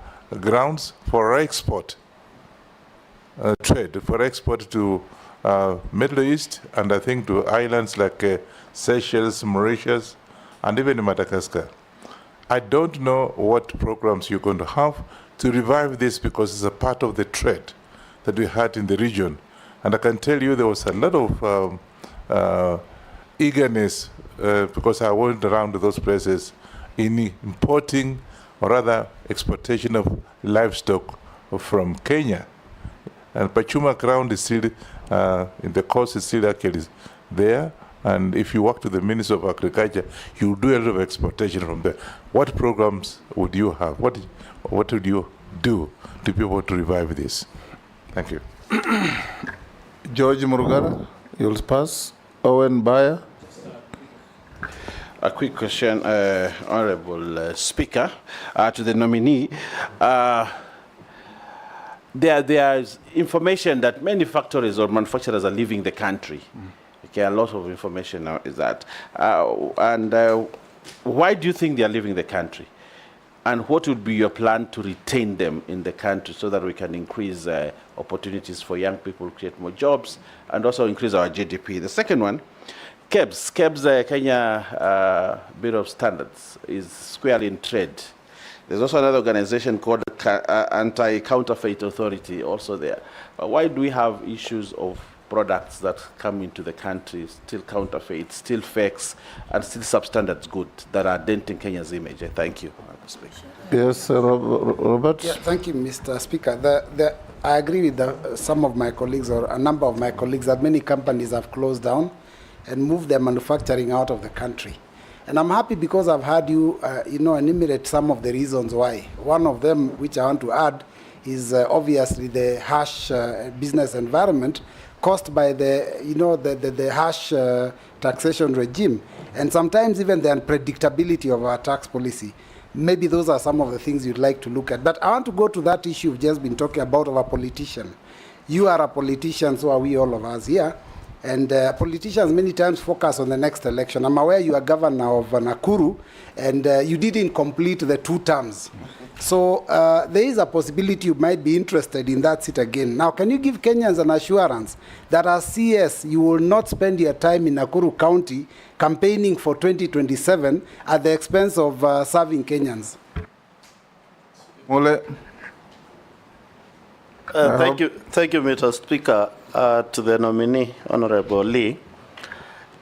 grounds for export, trade, for export to Middle East, and I think to islands like Seychelles, Mauritius, and even Madagascar. I don't know what programs you're going to have to revive this, because it's a part of the trade that we had in the region. And I can tell you there was a lot of eagerness, because I went around to those places, in importing, or rather exportation of livestock from Kenya. And Pachuma ground is still, in the coast is still actually there. And if you work to the Minister of Agriculture, you do a lot of exportation from there. What programs would you have? What would you do to be able to revive this? Thank you. George Murugara, you'll pass. Owen Bayer. A quick question, Honorable Speaker, to the nominee. There is information that many factories or manufacturers are leaving the country. Okay, a lot of information now is that. Why do you think they are leaving the country? And what would be your plan to retain them in the country so that we can increase opportunities for young people, create more jobs, and also increase our GDP? The second one, KEBS, Kenya Bureau of Standards, is squarely in trade. There's also another organization called Anti-Counterfeit Authority also there. Why do we have issues of products that come into the country, still counterfeit, still fakes, and still substandard goods that are denting Kenya's image? Thank you. Yes, Robert. Yeah, thank you, Mr. Speaker. I agree with some of my colleagues, or a number of my colleagues, that many companies have closed down and moved their manufacturing out of the country. And I'm happy because I've heard you, enumerate some of the reasons why. One of them, which I want to add, is obviously the harsh business environment caused by the harsh taxation regime, and sometimes even the unpredictability of our tax policy. Maybe those are some of the things you'd like to look at. But I want to go to that issue you've just been talking about of a politician. You are a politician, so are we, all of us here. And politicians many times focus on the next election. I'm aware you are governor of Nakuru, and you didn't complete the 2 terms. So there is a possibility you might be interested in that seat again. Now, can you give Kenyans an assurance that as CS, you will not spend your time in Nakuru County campaigning for 2027 at the expense of serving Kenyans? Mule. Thank you, Mr. Speaker. To the nominee, Honorable Lee,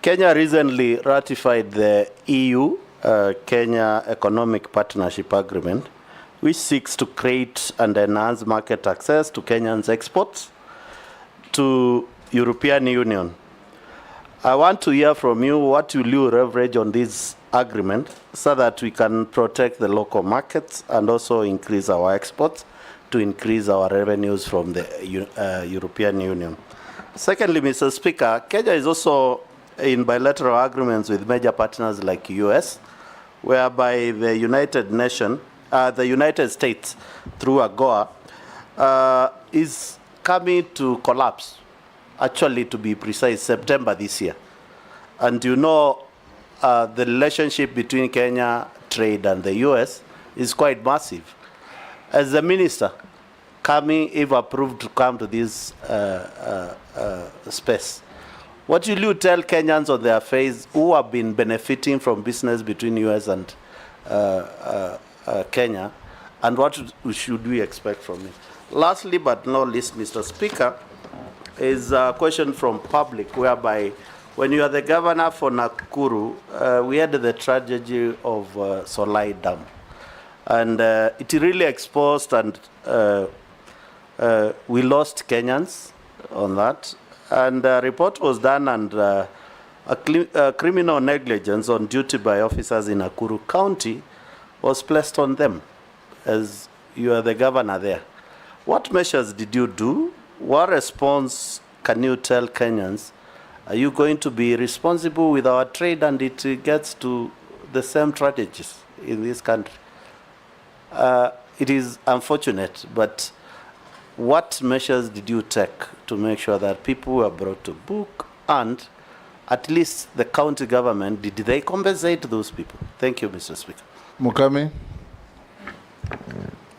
Kenya recently ratified the EU-Kenya Economic Partnership Agreement, which seeks to create and enhance market access to Kenyans' exports to European Union. I want to hear from you, what will you leverage on this agreement so that we can protect the local markets and also increase our exports to increase our revenues from the European Union. Secondly, Mr. Speaker, Kenya is also in bilateral agreements with major partners like US, whereby the United States, through AGOA, is coming to collapse, actually to be precise, September this year. And you know the relationship between Kenya trade and the US is quite massive. As the minister, if approved to come to this space, what will you tell Kenyans on their face who have been benefiting from business between US and Kenya, and what should we expect from it? Lastly, but not least, Mr. Speaker, is a question from public, whereby when you are the governor for Nakuru, we had the tragedy of Solai Dam. And it really exposed, and we lost Kenyans on that. And a report was done, and a criminal negligence on duty by officers in Nakuru County was placed on them, as you are the governor there. What measures did you do? What response can you tell Kenyans, are you going to be responsible with our trade and it gets to the same strategies in this country? It is unfortunate, but what measures did you take to make sure that people were brought to book, and at least the county government, did they compensate those people? Thank you, Mr. Speaker. Mukami,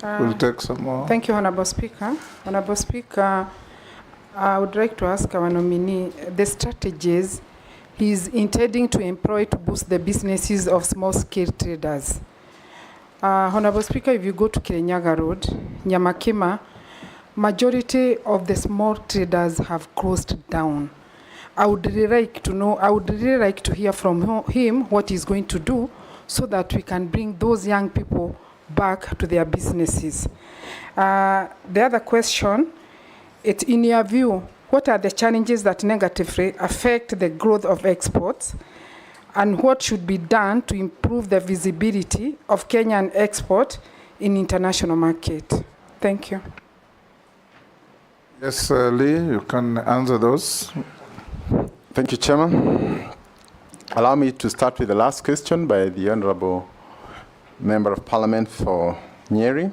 we'll take some more. Thank you, Honorable Speaker. Honorable Speaker, I would like to ask our nominee the strategies he's intending to employ to boost the businesses of small-scale traders. Honorable Speaker, if you go to Kirinyaga Road, Nyamakima, majority of the small traders have closed down. I would really like to hear from him what he's going to do so that we can bring those young people back to their businesses. The other question, in your view, what are the challenges that negatively affect the growth of exports, and what should be done to improve the visibility of Kenyan export in international market? Thank you. Yes, Lee, you can answer those. Thank you, Chairman. Allow me to start with the last question by the Honorable Member of Parliament for Nyeri.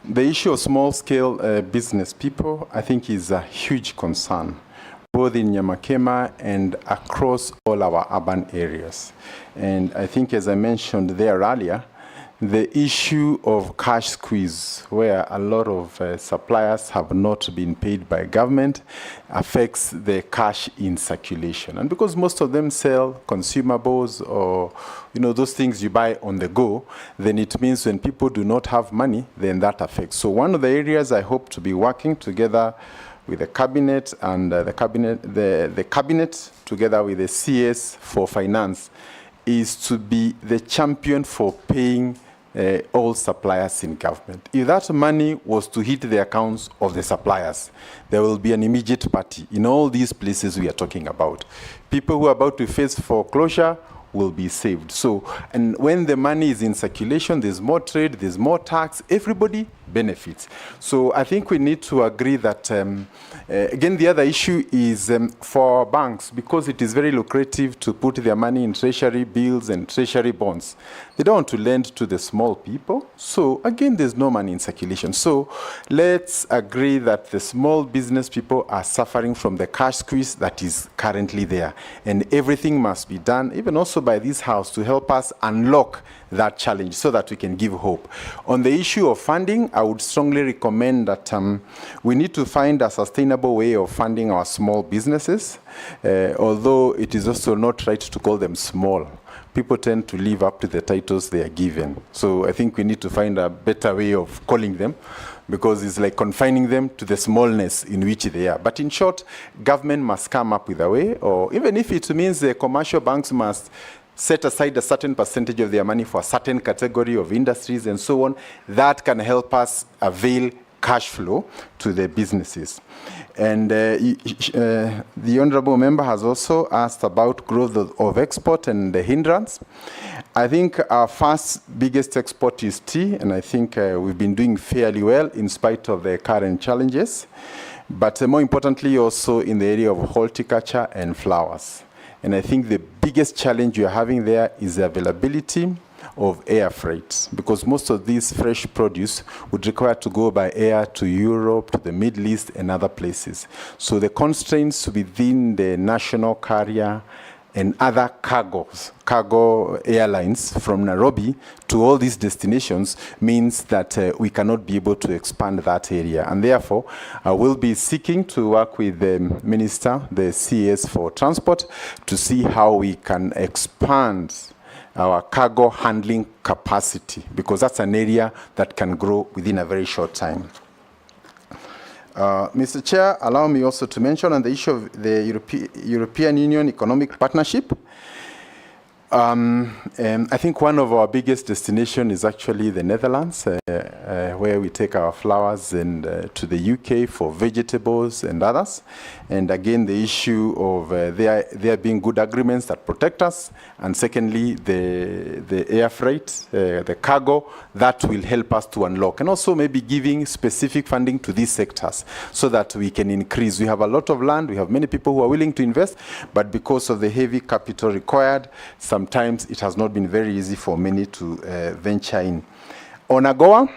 The issue of small-scale business people, I think, is a huge concern, both in Nyamakema and across all our urban areas. And I think, as I mentioned there earlier, the issue of cash squeeze, where a lot of suppliers have not been paid by government, affects the cash in circulation. And because most of them sell consumables or those things you buy on the go, then it means when people do not have money, then that affects. So one of the areas I hope to be working together with the cabinet and the cabinet together with the CS for finance is to be the champion for paying all suppliers in government. If that money was to hit the accounts of the suppliers, there will be an immediate party in all these places we are talking about. People who are about to face foreclosure will be saved. So, and when the money is in circulation, there's more trade, there's more tax, everybody benefits. So I think we need to agree that, again, the other issue is for banks, because it is very lucrative to put their money in treasury bills and treasury bonds. They don't want to lend to the small people. So again, there's no money in circulation. So let's agree that the small business people are suffering from the cash squeeze that is currently there. And everything must be done, even also by this House, to help us unlock that challenge so that we can give hope. On the issue of funding, I would strongly recommend that we need to find a sustainable way of funding our small businesses, although it is also not right to call them small. People tend to live up to the titles they are given. So I think we need to find a better way of calling them, because it's like confining them to the smallness in which they are. But in short, government must come up with a way, or even if it means the commercial banks must set aside a certain percentage of their money for a certain category of industries and so on, that can help us avail cash flow to the businesses. And the Honourable Member has also asked about growth of export and the hindrance. I think our first biggest export is tea, and I think we've been doing fairly well in spite of the current challenges. But more importantly, also in the area of horticulture and flowers. And I think the biggest challenge you're having there is the availability of air freight, because most of these fresh produce would require to go by air to Europe, to the Middle East, and other places. So the constraints within the national carrier and other cargo airlines from Nairobi to all these destinations means that we cannot be able to expand that area. And therefore, I will be seeking to work with the Minister, the CS for Transport, to see how we can expand our cargo handling capacity, because that's an area that can grow within a very short time. Mr. Chair, allow me also to mention on the issue of the European Union Economic Partnership. I think one of our biggest destinations is actually the Netherlands, where we take our flowers and to the UK for vegetables and others. And again, the issue of there being good agreements that protect us. And secondly, the air freight, the cargo, that will help us to unlock. And also maybe giving specific funding to these sectors so that we can increase. We have a lot of land, we have many people who are willing to invest, but because of the heavy capital required, sometimes it has not been very easy for many to venture in. On AGOA,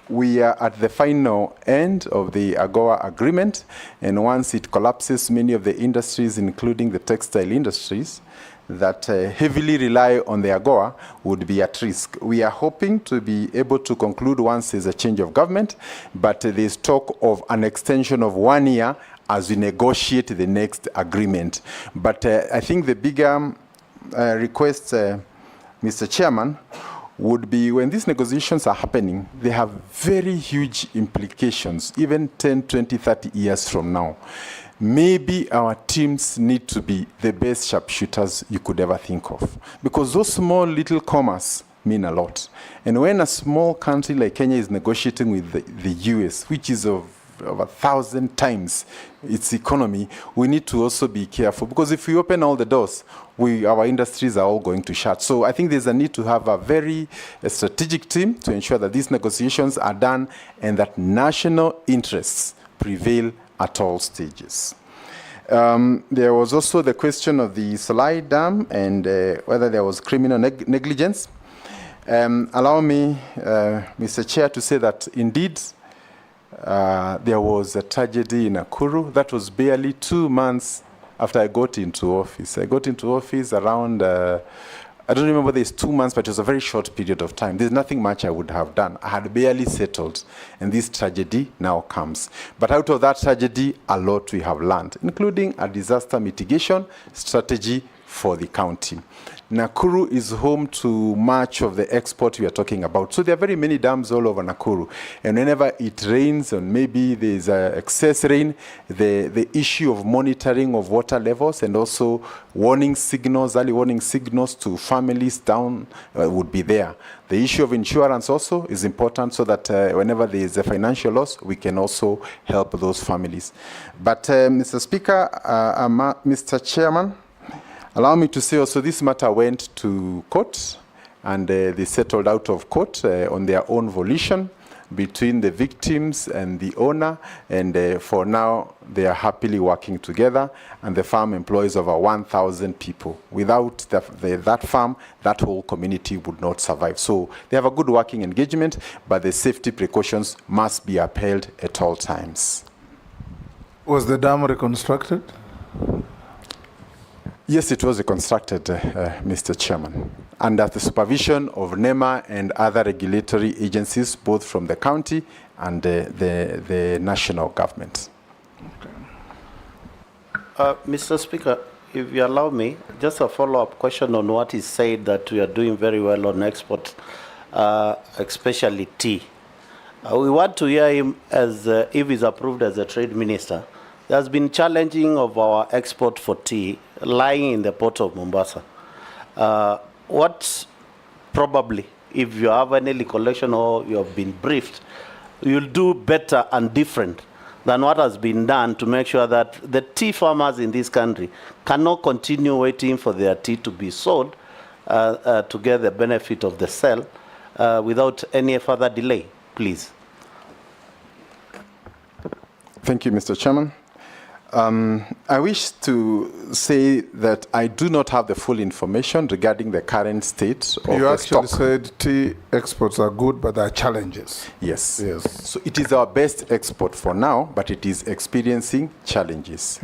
we are at the final end of the AGOA agreement, and once it collapses, many of the industries, including the textile industries, that heavily rely on the AGOA would be at risk. We are hoping to be able to conclude once there's a change of government, but there's talk of an extension of 1 year as we negotiate the next agreement. But I think the bigger request, Mr. Chairman, would be when these negotiations are happening, they have very huge implications, even 10, 20, 30 years from now. Maybe our teams need to be the best sharpshooters you could ever think of, because those small little commas mean a lot. And when a small country like Kenya is negotiating with the US, which is of 1,000 times its economy, we need to also be careful, because if we open all the doors, our industries are all going to shut. So I think there's a need to have a very strategic team to ensure that these negotiations are done and that national interests prevail at all stages. There was also the question of the Solai Dam and whether there was criminal negligence. Allow me, Mr. Chair, to say that indeed there was a tragedy in Nakuru. That was barely 2 months after I got into office. I got into office around, I don't remember whether it's 2 months, but it was a very short period of time. There's nothing much I would have done. I had barely settled, and this tragedy now comes. But out of that tragedy, a lot we have learned, including a disaster mitigation strategy for the county. Nakuru is home to much of the export we are talking about. So there are very many dams all over Nakuru. And whenever it rains, and maybe there's excess rain, the issue of monitoring of water levels and also warning signals, early warning signals to families down would be there. The issue of insurance also is important, so that whenever there is a financial loss, we can also help those families. But Mr. Speaker, Mr. Chairman, allow me to say also this matter went to court, and they settled out of court on their own volition between the victims and the owner, and for now they are happily working together, and the farm employs over 1,000 people. Without that farm, that whole community would not survive. So they have a good working engagement, but the safety precautions must be upheld at all times. Was the dam reconstructed? Yes, it was reconstructed, Mr. Chairman, under the supervision of NEMA and other regulatory agencies, both from the county and the national government. Mr. Speaker, if you allow me, just a follow-up question on what is said, that we are doing very well on export, especially tea. We want to hear him as if he's approved as a trade minister. There's been challenging of our export for tea lying in the port of Mombasa. What probably, if you have any recollection or you have been briefed, you'll do better and different than what has been done to make sure that the tea farmers in this country cannot continue waiting for their tea to be sold to get the benefit of the sale without any further delay, please. Thank you, Mr. Chairman. I wish to say that I do not have the full information regarding the current state of you the actually stock. said tea exports are good, but there are challenges. Yes. Yes. So it is our best export for now, but it is experiencing challenges.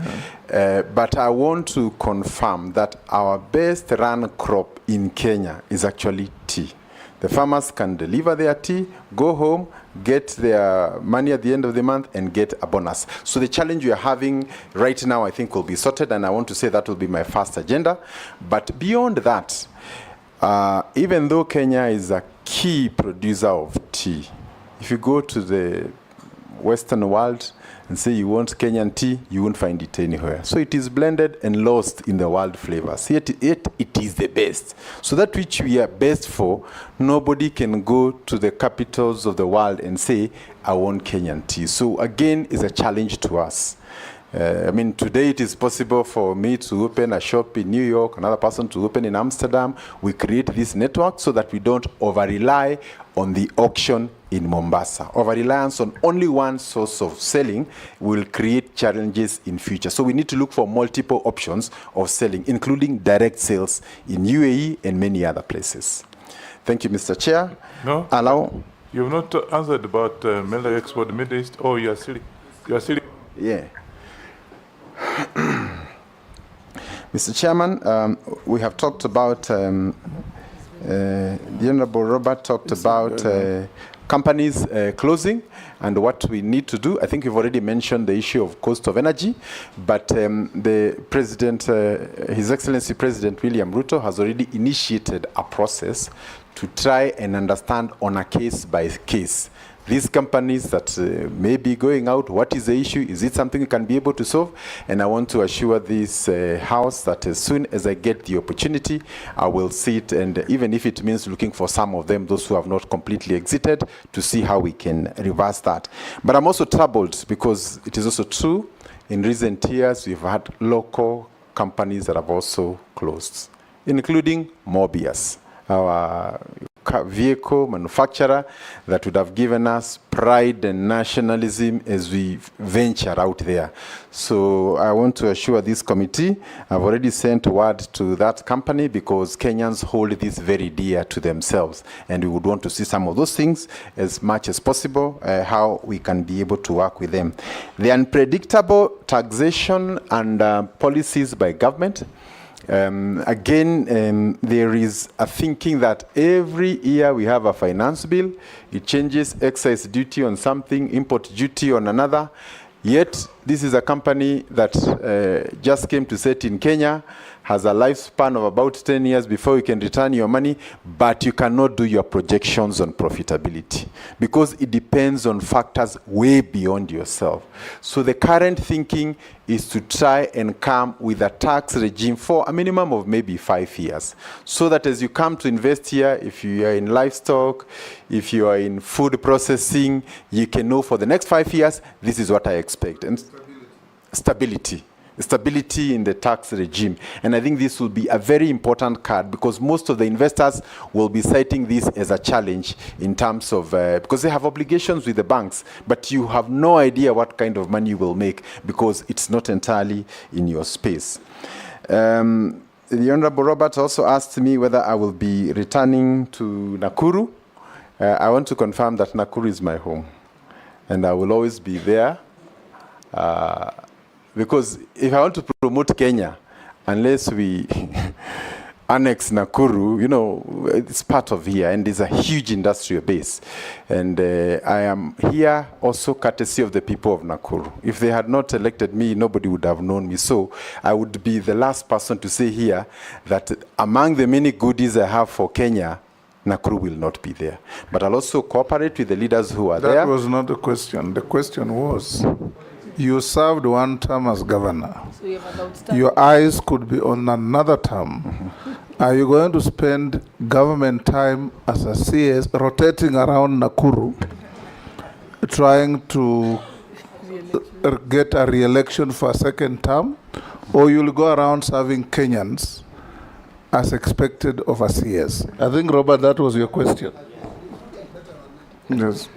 But I want to confirm that our best run crop in Kenya is actually tea. The farmers can deliver their tea, go home, get their money at the end of the month, and get a bonus. So the challenge we are having right now, I think, will be sorted, and I want to say that will be my first agenda. But beyond that, even though Kenya is a key producer of tea, if you go to the Western world and say you want Kenyan tea, you won't find it anywhere. So it is blended and lost in the world flavors. Yet it is the best. So that which we are best for, nobody can go to the capitals of the world and say, I want Kenyan tea. So again, it's a challenge to us. I mean, today it is possible for me to open a shop in New York, another person to open in Amsterdam. We create this network so that we don't over-rely on the auction in Mombasa. Over-reliance on only one source of selling will create challenges in future. So we need to look for multiple options of selling, including direct sales in UAE and many other places. Thank you, Mr. Chair. No, allow. You have not answered about milk export to Middle East. Oh, you are silly. Yeah. Mr. Chairman, we have talked about, the Honorable Robert talked about companies closing and what we need to do. I think we've already mentioned the issue of cost of energy, but the President, His Excellency President William Ruto has already initiated a process to try and understand on a case by case these companies that may be going out, what is the issue? Is it something we can be able to solve? And I want to assure this House that as soon as I get the opportunity, I will sit, and even if it means looking for some of them, those who have not completely exited, to see how we can reverse that. But I'm also troubled because it is also true, in recent years, we've had local companies that have also closed, including Mobius, our vehicle manufacturer that would have given us pride and nationalism as we venture out there. So I want to assure this committee, I've already sent word to that company because Kenyans hold this very dear to themselves, and we would want to see some of those things as much as possible, how we can be able to work with them. The unpredictable taxation and policies by government. Again, there is a thinking that every year we have a finance bill, it changes excise duty on something, import duty on another. Yet, this is a company that just came to set in Kenya, has a lifespan of about 10 years before you can return your money, but you cannot do your projections on profitability because it depends on factors way beyond yourself. So the current thinking is to try and come with a tax regime for a minimum of maybe 5 years, so that as you come to invest here, if you are in livestock, if you are in food processing, you can know for the next 5 years, this is what I expect. And stability in the tax regime. And I think this will be a very important card because most of the investors will be citing this as a challenge in terms of, because they have obligations with the banks, but you have no idea what kind of money you will make because it's not entirely in your space. The Honorable Robert also asked me whether I will be returning to Nakuru. I want to confirm that Nakuru is my home and I will always be there. Because if I want to promote Kenya, unless we annex Nakuru, you know, it's part of here and it's a huge industrial base. And I am here also courtesy of the people of Nakuru. If they had not elected me, nobody would have known me. So I would be the last person to say here that among the many goodies I have for Kenya, Nakuru will not be there. But I'll also cooperate with the leaders who are there. That was not the question. The question was, you served one term as governor. So you have an outstanding. Your eyes could be on another term. Are you going to spend government time as a CS rotating around Nakuru, trying to get a re-election for a second term, or you'll go around serving Kenyans as expected of a CS? I think, Robert, that was your question. Yes.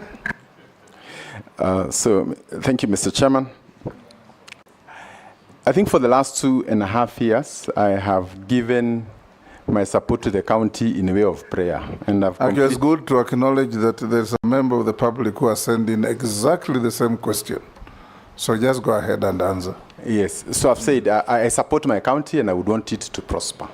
So, thank you, Mr. Chairman. I think for the last 2.5 years, I have given my support to the county in a way of prayer. And Actually, it's good to acknowledge that there's a member of the public who has sent in exactly the same question. So just go ahead and answer. Yes. So I've said I support my county and I would want it to prosper.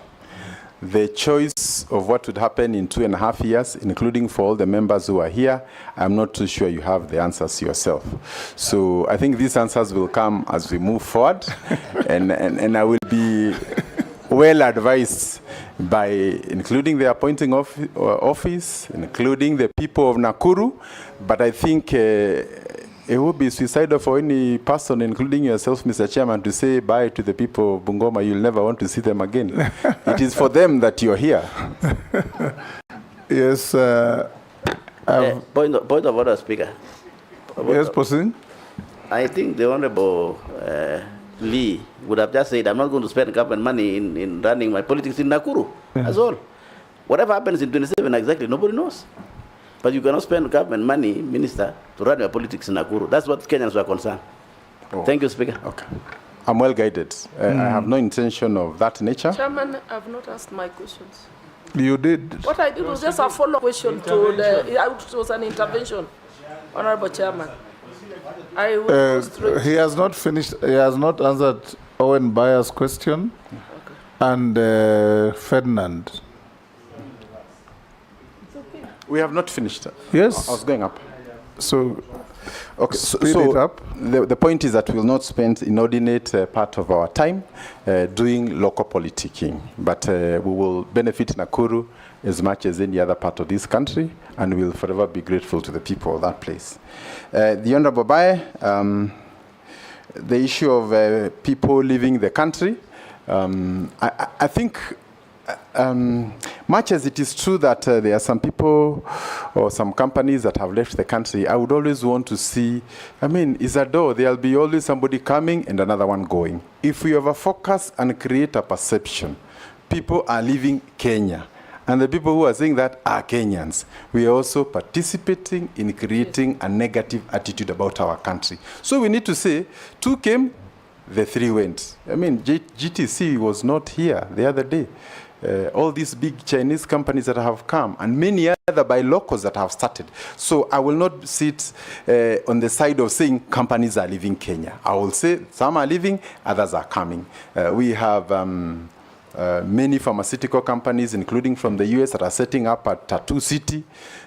The choice of what would happen in 2.5 years, including for all the members who are here, I'm not too sure you have the answers yourself. So I think these answers will come as we move forward, and I will be well advised by including the appointing office, including the people of Nakuru. But I think It would be suicidal for any person, including yourself, Mr. Chairman, to say bye to the people of Bungoma. You'll never want to see them again. It is for them that you're here. Yes. Point of order, Speaker. Yes, proceed. I think the Honorable Lee would have just said, I'm not going to spend government money in running my politics in Nakuru. That's all. Whatever happens in 27 exactly, nobody knows. But you cannot spend government money, Minister, to run your politics in Nakuru. That's what Kenyans were concerned. Oh. Thank you, Speaker. Okay. I'm well guided. I have no intention of that nature. Chairman, I've not asked my questions. You did. What I did was just a follow-up question to the, it was an intervention, Honorable Chairman. I will go straight. He has not finished. He has not answered Owen Bayer's question, and Ferdinand. We have not finished. Yes. I was going up. So, okay. Speed it up. The point is that we will not spend inordinate part of our time doing local politicking, but we will benefit Nakuru as much as any other part of this country, and we will forever be grateful to the people of that place. The Honorable Baye, the issue of people leaving the country, I think much as it is true that there are some people or some companies that have left the country, I would always want to see, is a door, there'll be always somebody coming and another one going. If we over-focus and create a perception, people are leaving Kenya, and the people who are saying that are Kenyans, we are also participating in creating a negative attitude about our country. So we need to say, 2 came, the 3 went. GTC was not here the other day. All these big Chinese companies that have come, and many other buy locals that have started. So I will not sit on the side of saying companies are leaving Kenya. I will say some are leaving, others are coming. We have many pharmaceutical companies, including from the US, that are setting up at Tattoo City.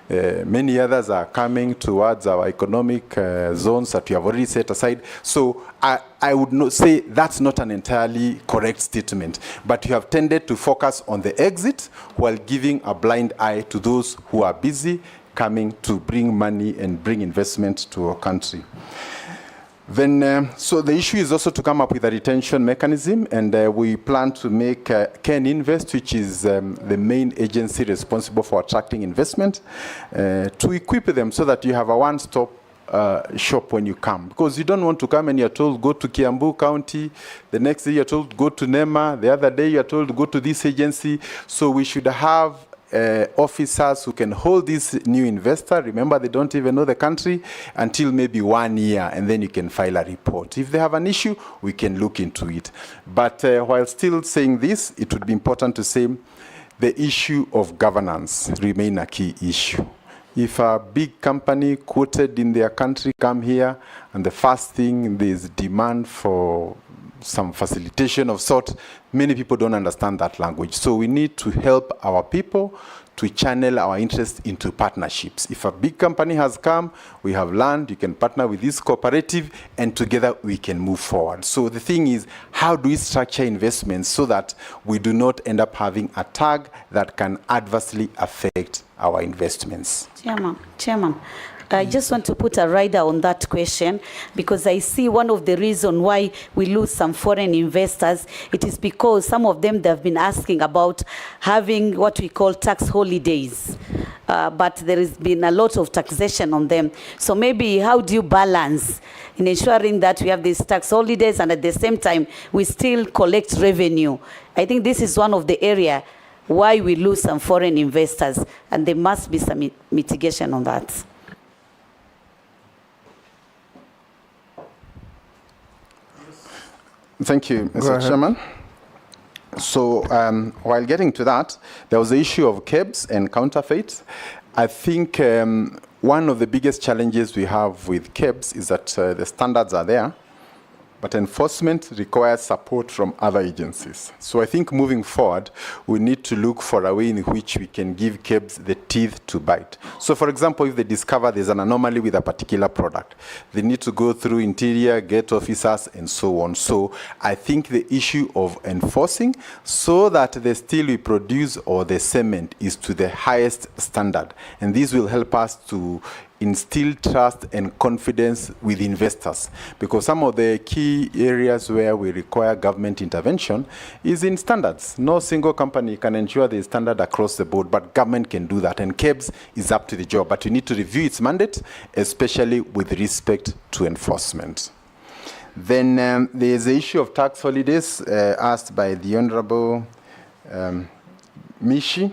Many others are coming towards our economic zones that we have already set aside. So I would not say that's not an entirely correct statement, but you have tended to focus on the exit while giving a blind eye to those who are busy coming to bring money and bring investment to our country. Then, so the issue is also to come up with a retention mechanism, and we plan to make Ken Invest, which is the main agency responsible for attracting investment, to equip them so that you have a one-stop shop when you come. Because you don't want to come and you're told, go to Kiambu County, the next day you're told, go to NEMA, the other day you're told, go to this agency. So we should have officers who can hold this new investor. Remember, they don't even know the country until maybe 1 year, and then you can file a report. If they have an issue, we can look into it. But while still saying this, it would be important to say the issue of governance remain a key issue. If a big company quoted in their country come here, and the first thing there's demand for some facilitation of sort, many people don't understand that language. So we need to help our people to channel our interest into partnerships. If a big company has come, we have land, you can partner with this cooperative, and together we can move forward. So the thing is, how do we structure investments so that we do not end up having a tag that can adversely affect our investments? Chairman, I just want to put a rider on that question, because I see one of the reasons why we lose some foreign investors, it is because some of them, they've been asking about having what we call tax holidays. But there has been a lot of taxation on them. So maybe how do you balance in ensuring that we have these tax holidays and at the same time we still collect revenue? I think this is one of the areas why we lose some foreign investors, and there must be some mitigation on that. Thank you, Mr. Chairman. So while getting to that, there was the issue of KEBS and counterfeit. I think one of the biggest challenges we have with KEBS is that the standards are there, but enforcement requires support from other agencies. So I think moving forward, we need to look for a way in which we can give KEBS the teeth to bite. So for example, if they discover there's an anomaly with a particular product, they need to go through interior, get officers, and so on. So I think the issue of enforcing so that the steel we produce or the cement is to the highest standard. And this will help us to instill trust and confidence with investors, because some of the key areas where we require government intervention is in standards. No single company can ensure the standard across the board, but government can do that, and KEBS is up to the job, but we need to review its mandate, especially with respect to enforcement. Then there's the issue of tax holidays asked by the Honorable Mishi.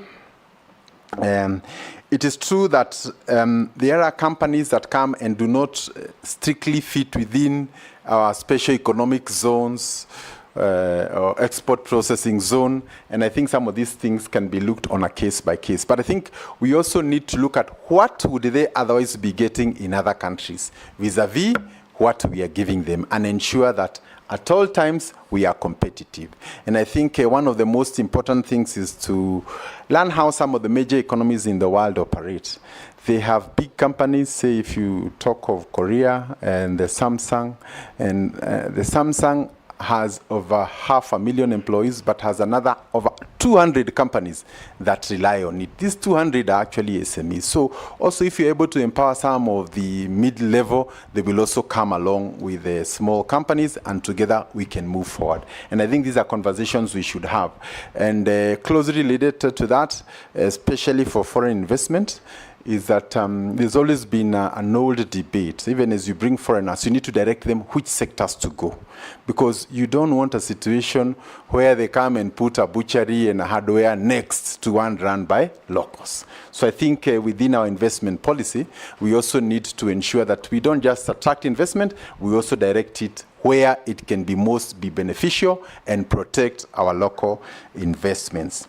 It is true that there are companies that come and do not strictly fit within our special economic zones or export processing zone, and I think some of these things can be looked on a case by case. But I think we also need to look at what would they otherwise be getting in other countries vis-a-vis what we are giving them, and ensure that at all times we are competitive. And I think one of the most important things is to learn how some of the major economies in the world operate. They have big companies, say if you talk of Korea and the Samsung, and the Samsung has over 500,000 employees, but has another over 200 companies that rely on it. These 200 are actually SMEs. So also if you're able to empower some of the mid-level, they will also come along with the small companies, and together we can move forward. And I think these are conversations we should have. And closely related to that, especially for foreign investment, is that there's always been an old debate. Even as you bring foreigners, you need to direct them which sectors to go. Because you don't want a situation where they come and put a butchery and a hardware next to one run by locals. So I think within our investment policy, we also need to ensure that we don't just attract investment, we also direct it where it can be most beneficial and protect our local investments.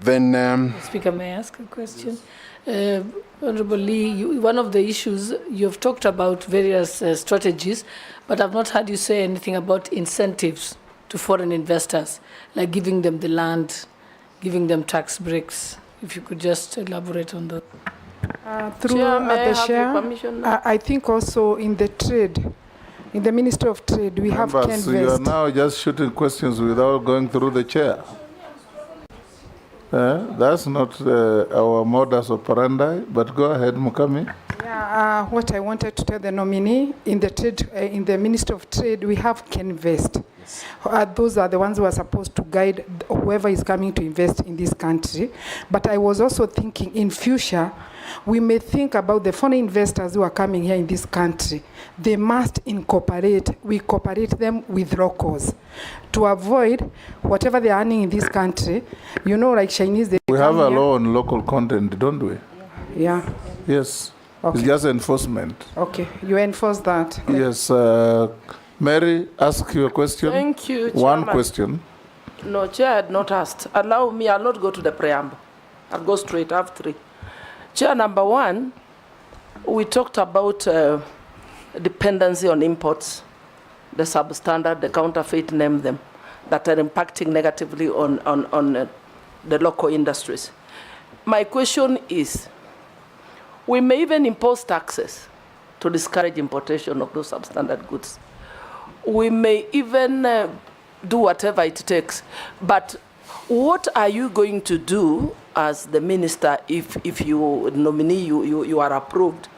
Then, Speaker, may I ask a question? Honorable Lee, one of the issues, you've talked about various strategies, but I've not heard you say anything about incentives to foreign investors, like giving them the land, giving them tax breaks. If you could just elaborate on that. Through Chair, may I the have chair, your permission now? I think also in the trade, in the Ministry of Trade, we have Members, you are canvassed. now just shooting questions without going through the chair. That's not our modus operandi, but go ahead, Mukami. Yeah, what I wanted to tell the nominee, in the trade, in the Ministry of Trade, we have canvassed. Yes. Those are the ones who are supposed to guide whoever is coming to invest in this country. But I was also thinking in future, we may think about the foreign investors who are coming here in this country. They must we cooperate them with locals to avoid whatever they are earning in this country. You know, like Chinese, they We have a here. law on local content, don't we? Yeah. Yes. Okay. It's just enforcement. Okay, you enforce that. Yes. Mary, ask your question. Thank you, One Chairman. question. No, Chair, I had not asked. Allow me, I'll not go to the preamble. I'll go straight, I have three. Chair, number one, we talked about dependency on imports, the substandard, the counterfeit, name them, that are impacting negatively on the local industries. My question is, we may even impose taxes to discourage importation of those substandard goods. We may even do whatever it takes. But what are you going to do as the minister if you nominee, you are approved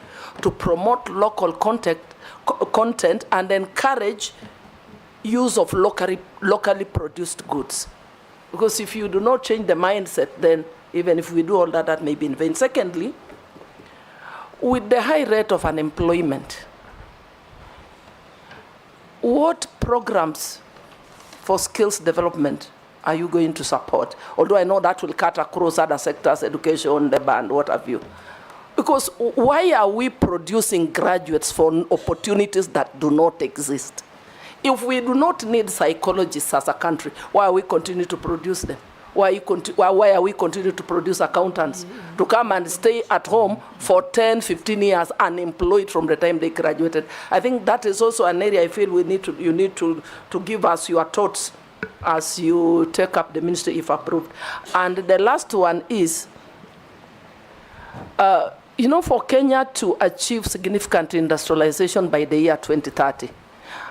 to promote local content and encourage use of locally produced goods? Because if you do not change the mindset, then even if we do all that, that may be in vain. Secondly, with the high rate of unemployment, what programs for skills development are you going to support? Although I know that will cut across other sectors, education, labor, and what have you. Because why are we producing graduates for opportunities that do not exist? If we do not need psychologists as a country, why are we continue to produce them? Why are we continue to produce accountants to come and stay at home for 10, 15 years unemployed from the time they graduated? I think that is also an area I feel you need to give us your thoughts as you take up the ministry if approved. And the last one is, for Kenya to achieve significant industrialization by the year 2030,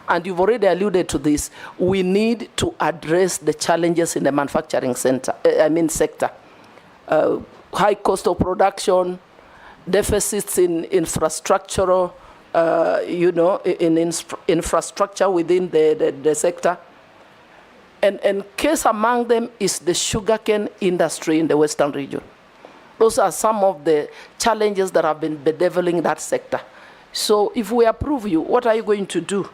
and you've already alluded to this, we need to address the challenges in the manufacturing sector. High cost of production, deficits in infrastructural, infrastructure within the sector. And case among them is the sugarcane industry in the Western region. Those are some of the challenges that have been bedeviling that sector. So if we approve you, what are you going to do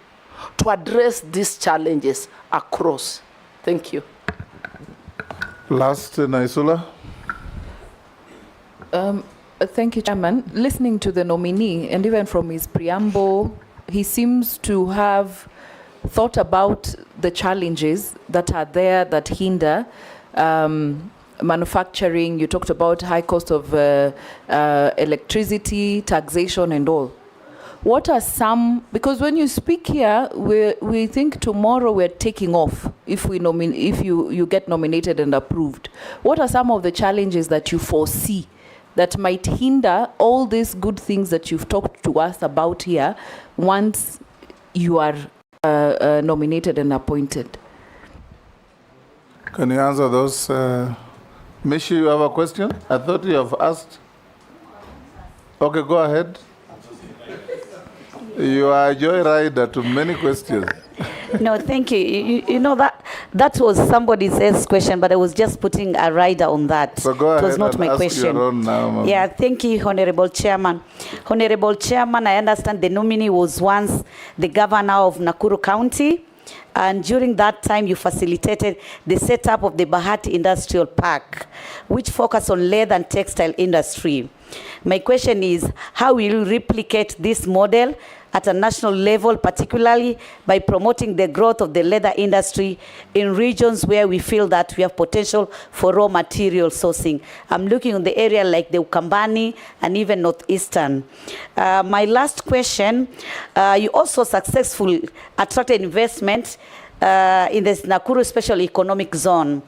to address these challenges across? Thank you. Last, Naisula. Thank you, Chairman. Listening to the nominee, and even from his preamble, he seems to have thought about the challenges that are there that hinder manufacturing. You talked about high cost of electricity, taxation, and all. What are some, because when you speak here, we think tomorrow we're taking off if you get nominated and approved. What are some of the challenges that you foresee that might hinder all these good things that you've talked to us about here once you are nominated and appointed? Can you answer those? Mishi, you have a question? I thought you have asked. Okay, go ahead. You are a joyrider to many questions. No, thank you. You know that was somebody else's question, but I was just putting a rider on that. So go ahead. It was not my ask question. Your own now, yeah, thank you, Honorable Chairman. Honorable Chairman, I understand the nominee was once the governor of Nakuru County, and during that time you facilitated the setup of the Bahati Industrial Park, which focused on leather and textile industry. My question is, how will you replicate this model at a national level, particularly by promoting the growth of the leather industry in regions where we feel that we have potential for raw material sourcing? I'm looking at the area like the Ukambani and even Northeastern. My last question, you also successfully attracted investment in the Nakuru Special Economic Zone.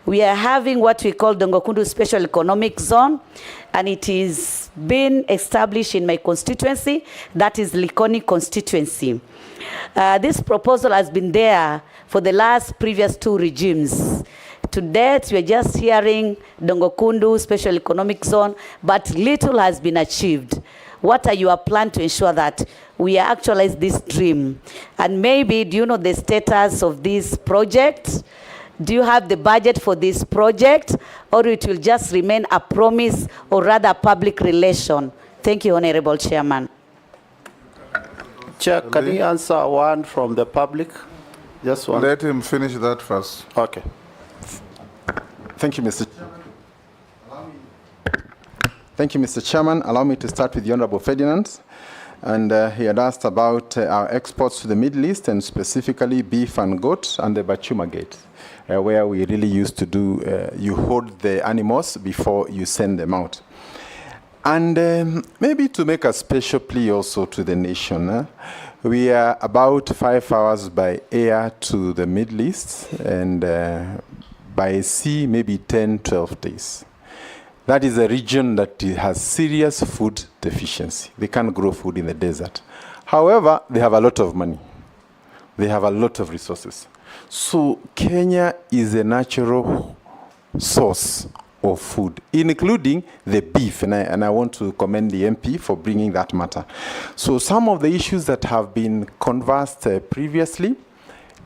We are having what we call Dongokundu Special Economic Zone, and it is been established in my constituency, that is Likoni constituency. This proposal has been there for the previous two regimes. To date, we are just hearing Dongokundu Special Economic Zone, but little has been achieved. What are your plans to ensure that we actualize this dream? And maybe, do you know the status of this project? Do you have the budget for this project, or it will just remain a promise or rather public relation? Thank you, Honorable Chairman. Chair, can you answer one from the public? Just one. Let him finish that first. Okay. Thank you, Mr. Chairman. Thank you, Mr. Chairman. Allow me to start with the Honorable Ferdinand. And he had asked about our exports to the Middle East, and specifically beef and goat and the Bachuma Gate, where we really used to do, you hold the animals before you send them out. And maybe to make a special plea also to the nation, we are about 5 hours by air to the Middle East, and by sea maybe 10, 12 days. That is a region that has serious food deficiency. They can't grow food in the desert. However, they have a lot of money. They have a lot of resources. So Kenya is a natural source of food, including the beef. And I want to commend the MP for bringing that matter. So some of the issues that have been conversed previously,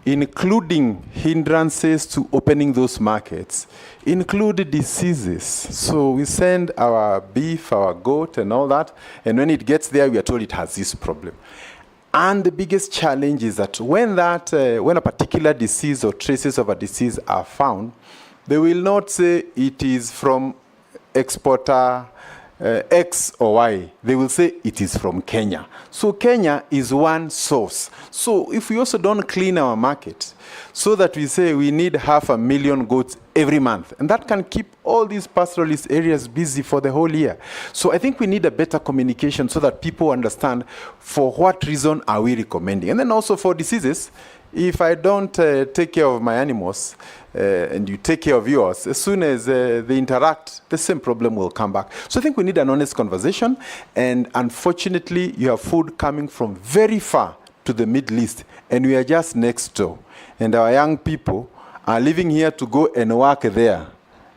including hindrances to opening those markets, include diseases. So we send our beef, our goat, and all that, and when it gets there, we are told it has this problem. And the biggest challenge is that when a particular disease or traces of a disease are found, they will not say it is from exporter X or Y. They will say it is from Kenya. So Kenya is one source. So if we also don't clean our market, so that we say we need 500,000 goats every month, and that can keep all these pastoralist areas busy for the whole year. So I think we need a better communication so that people understand for what reason are we recommending. And then also for diseases, if I don't take care of my animals, and you take care of yours, as soon as they interact, the same problem will come back. So I think we need an honest conversation, and unfortunately, you have food coming from very far to the Middle East, and we are just next door. And our young people are living here to go and work there.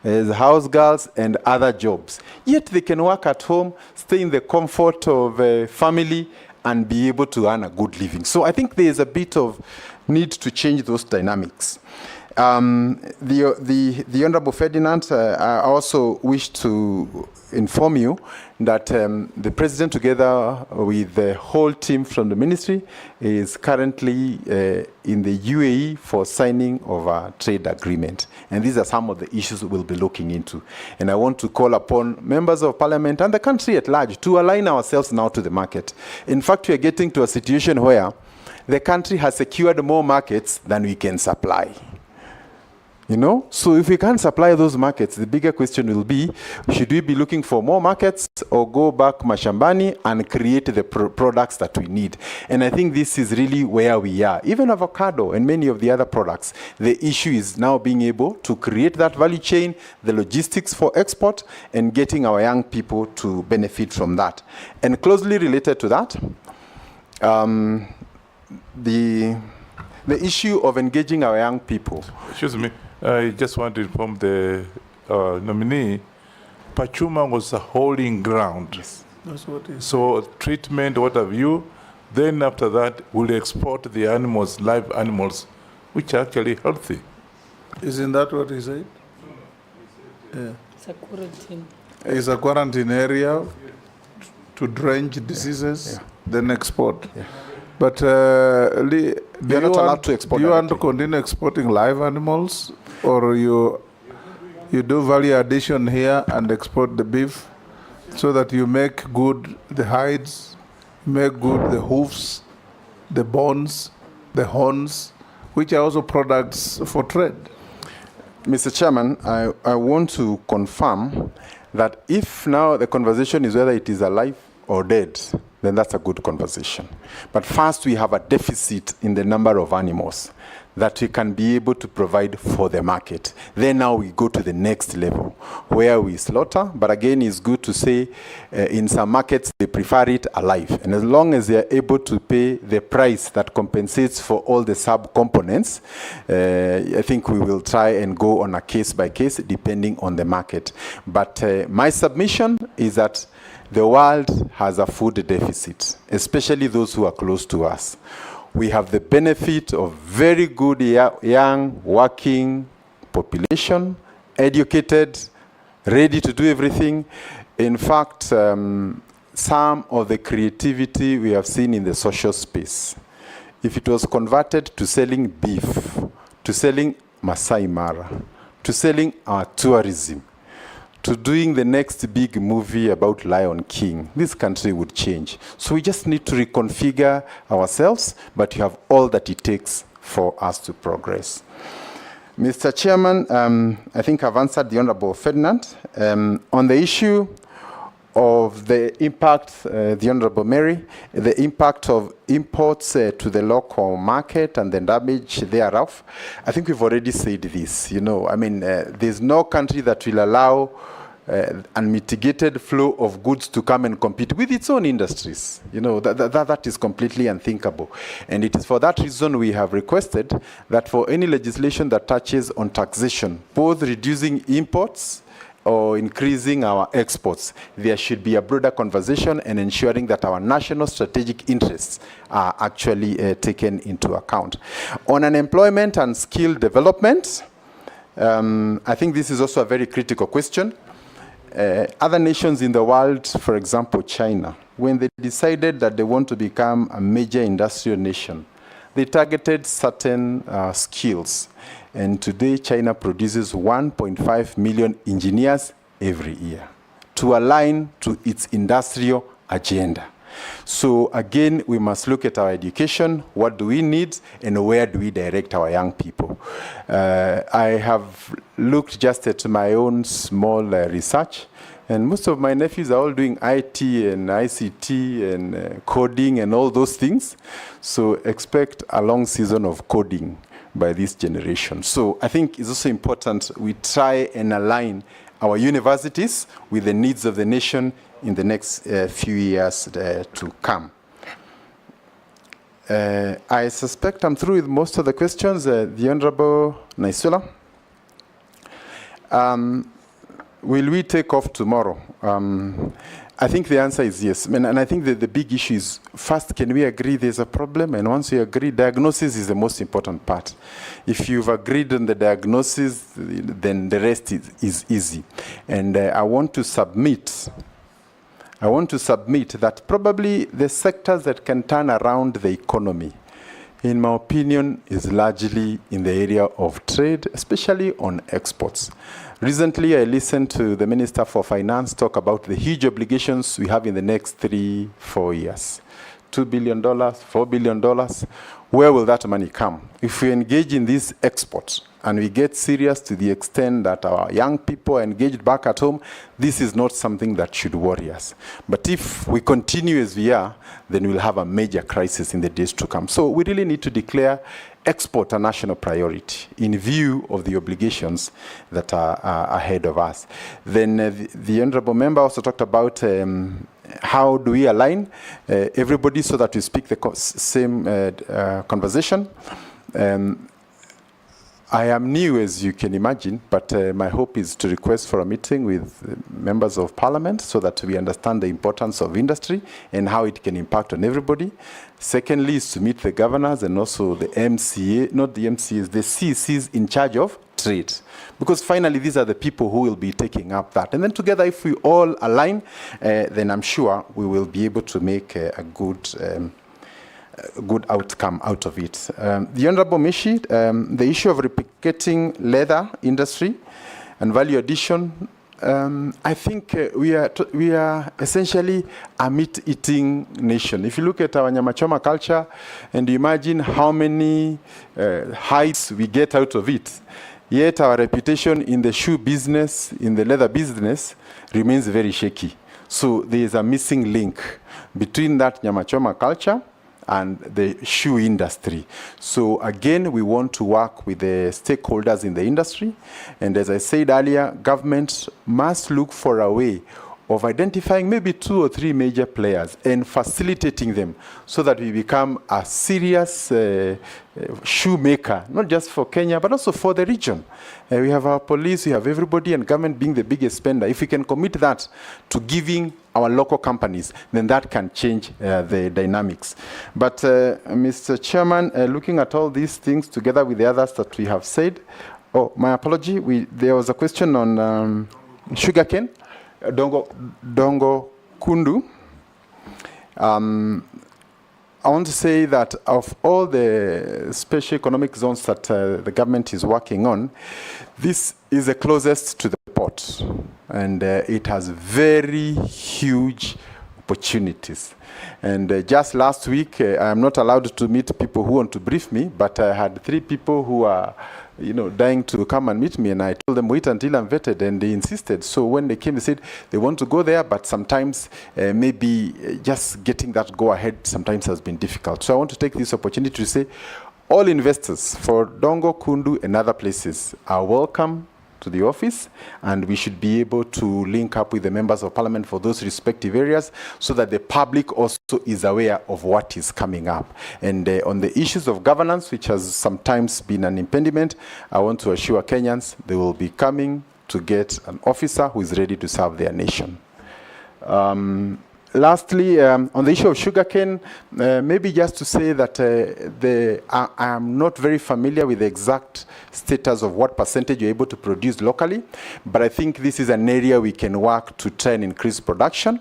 as house girls and other jobs. Yet they can work at home, stay in the comfort of a family, and be able to earn a good living. So I think there is a bit of need to change those dynamics. The Honorable Ferdinand, I also wish to inform you that the President, together with the whole team from the ministry, is currently in the UAE for signing of a trade agreement. And these are some of the issues we'll be looking into. And I want to call upon members of parliament and the country at large to align ourselves now to the market. In fact, we are getting to a situation where the country has secured more markets than we can supply. You know, so if we can't supply those markets, the bigger question will be, should we be looking for more markets or go back mashambani and create the products that we need? And I think this is really where we are. Even avocado and many of the other products, the issue is now being able to create that value chain, the logistics for export, and getting our young people to benefit from that. And closely related to that, the issue of engaging our young people. Excuse me. I just want to inform the nominee, Pachuma was a holding ground. Yes. That's what it is. So treatment, what have you, then after that, we'll export the animals, live animals, which are actually healthy. Isn't that what he said? Yeah. It's a quarantine. It's a quarantine area to drench diseases, then export. Yeah. But They're not allowed to export. Do you want to continue exporting live animals, or you do value addition here and export the beef, so that you make good the hides, make good the hoofs, the bones, the horns, which are also products for trade? Mr. Chairman, I want to confirm that if now the conversation is whether it is alive or dead, then that's a good conversation. But first, we have a deficit in the number of animals that we can be able to provide for the market. Then now we go to the next level where we slaughter. But again, it's good to say in some markets, they prefer it alive. And as long as they are able to pay the price that compensates for all the sub-components, I think we will try and go on a case-by-case depending on the market. But my submission is that the world has a food deficit, especially those who are close to us. We have the benefit of very good young working population, educated, ready to do everything. In fact, some of the creativity we have seen in the social space, if it was converted to selling beef, to selling Masai Mara, to selling our tourism, to doing the next big movie about Lion King, this country would change. So we just need to reconfigure ourselves, but you have all that it takes for us to progress. Mr. Chairman, I think I've answered the Honorable Ferdinand. On the issue of the impact, the Honorable Mary, the impact of imports to the local market and the damage thereof, I think we've already said this. You know, I mean, there's no country that will allow unmitigated flow of goods to come and compete with its own industries. You know, that is completely unthinkable. And it is for that reason we have requested that for any legislation that touches on taxation, both reducing imports or increasing our exports, there should be a broader conversation and ensuring that our national strategic interests are actually taken into account. On unemployment and skill development, I think this is also a very critical question. Other nations in the world, for example, China, when they decided that they want to become a major industrial nation, they targeted certain skills. And today, China produces 1.5 million engineers every year to align to its industrial agenda. So again, we must look at our education, what do we need, and where do we direct our young people. I have looked just at my own small research, and most of my nephews are all doing IT and ICT and coding and all those things. So expect a long season of coding by this generation. So I think it's also important we try and align our universities with the needs of the nation in the next few years to come. I suspect I'm through with most of the questions. The Honorable Naisula. will we take off tomorrow? I think the answer is yes. And I think that the big issue is, first, can we agree there's a problem? And once we agree, diagnosis is the most important part. If you've agreed on the diagnosis, then the rest is easy. And I want to submit that probably the sectors that can turn around the economy, in my opinion, is largely in the area of trade, especially on exports. Recently, I listened to the Minister for Finance talk about the huge obligations we have in the next 3-4 years. $2 billion, $4 billion. Where will that money come? If we engage in these exports and we get serious to the extent that our young people are engaged back at home, this is not something that should worry us. But if we continue as we are, then we'll have a major crisis in the days to come. So we really need to declare export a national priority in view of the obligations that are ahead of us. Then the honorable member also talked about how do we align everybody so that we speak the same conversation. I am new, as you can imagine, but my hope is to request for a meeting with members of parliament so that we understand the importance of industry and how it can impact on everybody. Secondly, is to meet the governors and also the MCA, not the MCAs, the CCs in charge of trade. Because finally, these are the people who will be taking up that. And then together, if we all align, then I'm sure we will be able to make a good outcome out of it. The Honorable Mishi, the issue of replicating leather industry and value addition, I think we are essentially a meat-eating nation. If you look at our nyamachoma culture and you imagine how many hides we get out of it, yet our reputation in the shoe business, in the leather business, remains very shaky. So there is a missing link between that nyamachoma culture and the shoe industry. So again, we want to work with the stakeholders in the industry. And as I said earlier, government must look for a way of identifying maybe 2 or 3 major players and facilitating them so that we become a serious shoemaker, not just for Kenya, but also for the region. We have our police, we have everybody, and government being the biggest spender. If we can commit that to giving our local companies, then that can change the dynamics. But Mr. Chairman, looking at all these things together with the others that we have said, my apology, there was a question on sugarcane. Dongo Kundu. I want to say that of all the special economic zones that the government is working on, this is the closest to the port, and it has very huge opportunities. And just last week, I am not allowed to meet people who want to brief me, but I had 3 people who are dying to come and meet me, and I told them, wait until I'm vetted, and they insisted. So when they came, they said they want to go there, but sometimes maybe just getting that go-ahead sometimes has been difficult. So I want to take this opportunity to say all investors for Dongo, Kundu, and other places are welcome to the office, and we should be able to link up with the members of parliament for those respective areas so that the public also is aware of what is coming up. And on the issues of governance, which has sometimes been an impediment, I want to assure Kenyans they will be coming to get an officer who is ready to serve their nation. Lastly, on the issue of sugarcane, maybe just to say that I am not very familiar with the exact status of what percentage you're able to produce locally, but I think this is an area we can work to try and increase production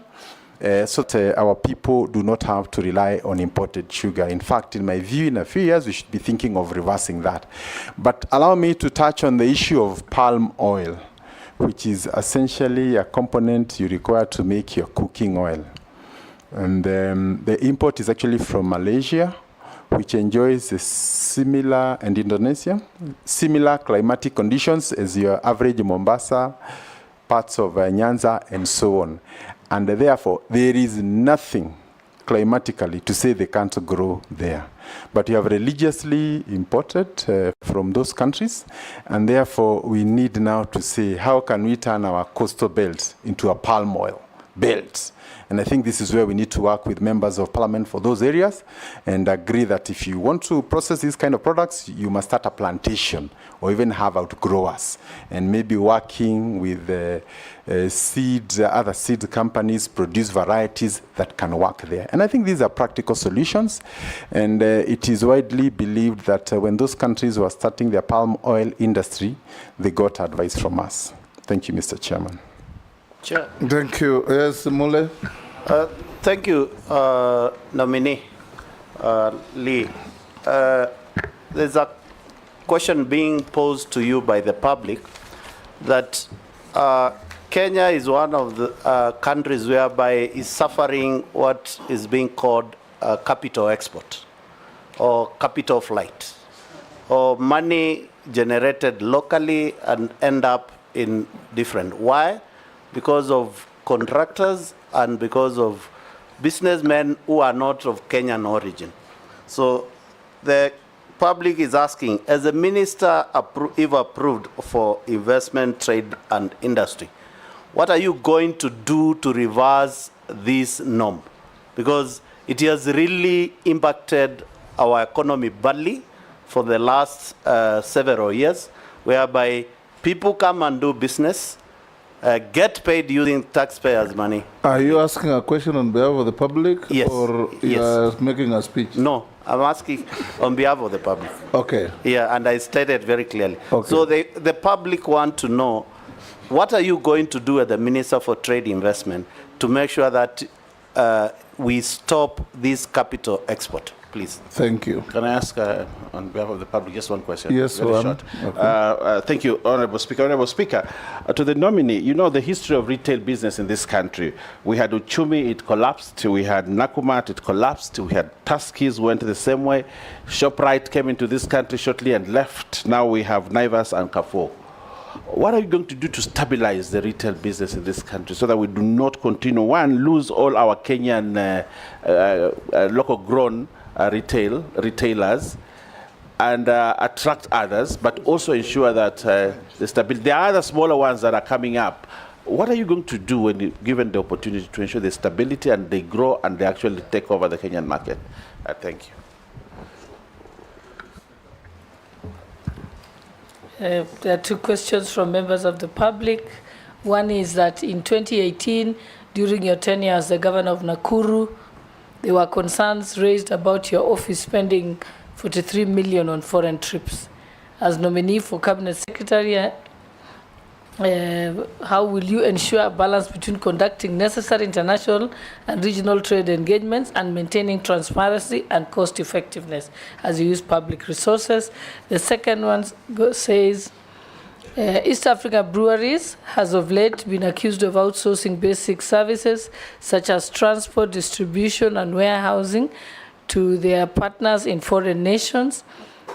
so that our people do not have to rely on imported sugar. In fact, in my view, in a few years, we should be thinking of reversing that. But allow me to touch on the issue of palm oil, which is essentially a component you require to make your cooking oil. And the import is actually from Malaysia, which enjoys a similar, and Indonesia, similar climatic conditions as your average Mombasa, parts of Nyanza, and so on. And therefore, there is nothing climatically to say they can't grow there. But we have religiously imported from those countries, and therefore we need now to say, how can we turn our coastal belt into a palm oil belt. And I think this is where we need to work with members of parliament for those areas and agree that if you want to process these kind of products, you must start a plantation or even have outgrowers, and maybe working with other seed companies, produce varieties that can work there. And I think these are practical solutions, and it is widely believed that when those countries were starting their palm oil industry, they got advice from us. Thank you, Mr. Chairman. Chair. Thank you. Yes, Mule. Thank you, nominee Lee. There's a question being posed to you by the public that Kenya is one of the countries whereby is suffering what is being called capital export or capital flight, or money generated locally and end up in different. Why? Because of contractors and because of businessmen who are not of Kenyan origin. So the public is asking, as a minister if approved for investment, trade and industry, what are you going to do to reverse this norm? Because it has really impacted our economy badly for the last several years, whereby people come and do business, get paid using taxpayers' money. Are you asking a question on behalf of the public? Yes. Or Yes. you are making a speech? No, I'm asking on behalf of the public. Okay. Yeah, and I stated very clearly. Okay. So the public want to know, what are you going to do as the Minister for Trade Investment to make sure that we stop this capital export, please? Thank you. Can I ask, on behalf of the public, just one question? Yes, very one. short. Okay. Thank you, Honorable Speaker. Honorable Speaker, to the nominee, you know the history of retail business in this country. We had Uchumi, it collapsed. We had Nakumatt, it collapsed. We had Tuskys, went the same way. ShopRite came into this country shortly and left. Now we have Naivas and Carrefour. What are you going to do to stabilize the retail business in this country so that we do not continue, one, lose all our Kenyan local grown retailers and attract others, but also ensure that the stability. There are other smaller ones that are coming up. What are you going to do when given the opportunity to ensure the stability and they grow and they actually take over the Kenyan market? Thank you. There are two questions from members of the public. One is that in 2018, during your tenure as the governor of Nakuru, there were concerns raised about your office spending 43 million on foreign trips. As nominee for Cabinet Secretary, how will you ensure a balance between conducting necessary international and regional trade engagements and maintaining transparency and cost effectiveness as you use public resources? The second one says, East Africa breweries has of late been accused of outsourcing basic services such as transport, distribution and warehousing to their partners in foreign nations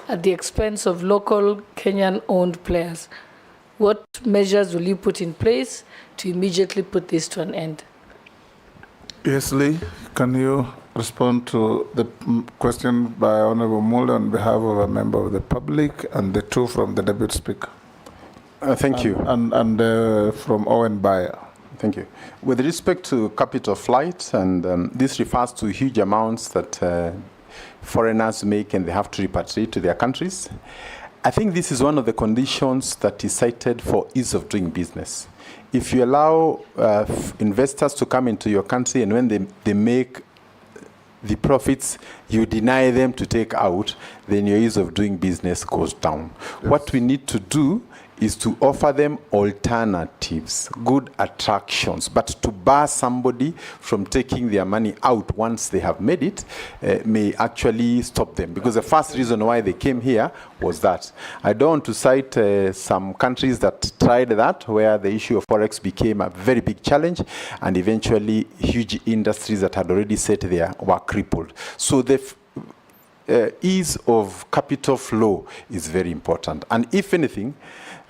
at the expense of local Kenyan-owned players. What measures will you put in place to immediately put this to an end? Yes, Lee, can you respond to the question by Honorable Muller on behalf of a member of the public and the two from the Deputy Speaker? Thank you. And from Owen Bayer. Thank you. With respect to capital flight, and this refers to huge amounts that foreigners make and they have to repatriate to their countries. I think this is one of the conditions that is cited for ease of doing business. If you allow investors to come into your country and when they make the profits, you deny them to take out, then your ease of doing business goes down. Yes. What we need to do is to offer them alternatives, good attractions, but to bar somebody from taking their money out once they have made it may actually stop them, because the first reason why they came here was that. I don't want to cite some countries that tried that, where the issue of forex became a very big challenge, and eventually huge industries that had already set there were crippled. So the ease of capital flow is very important. And if anything,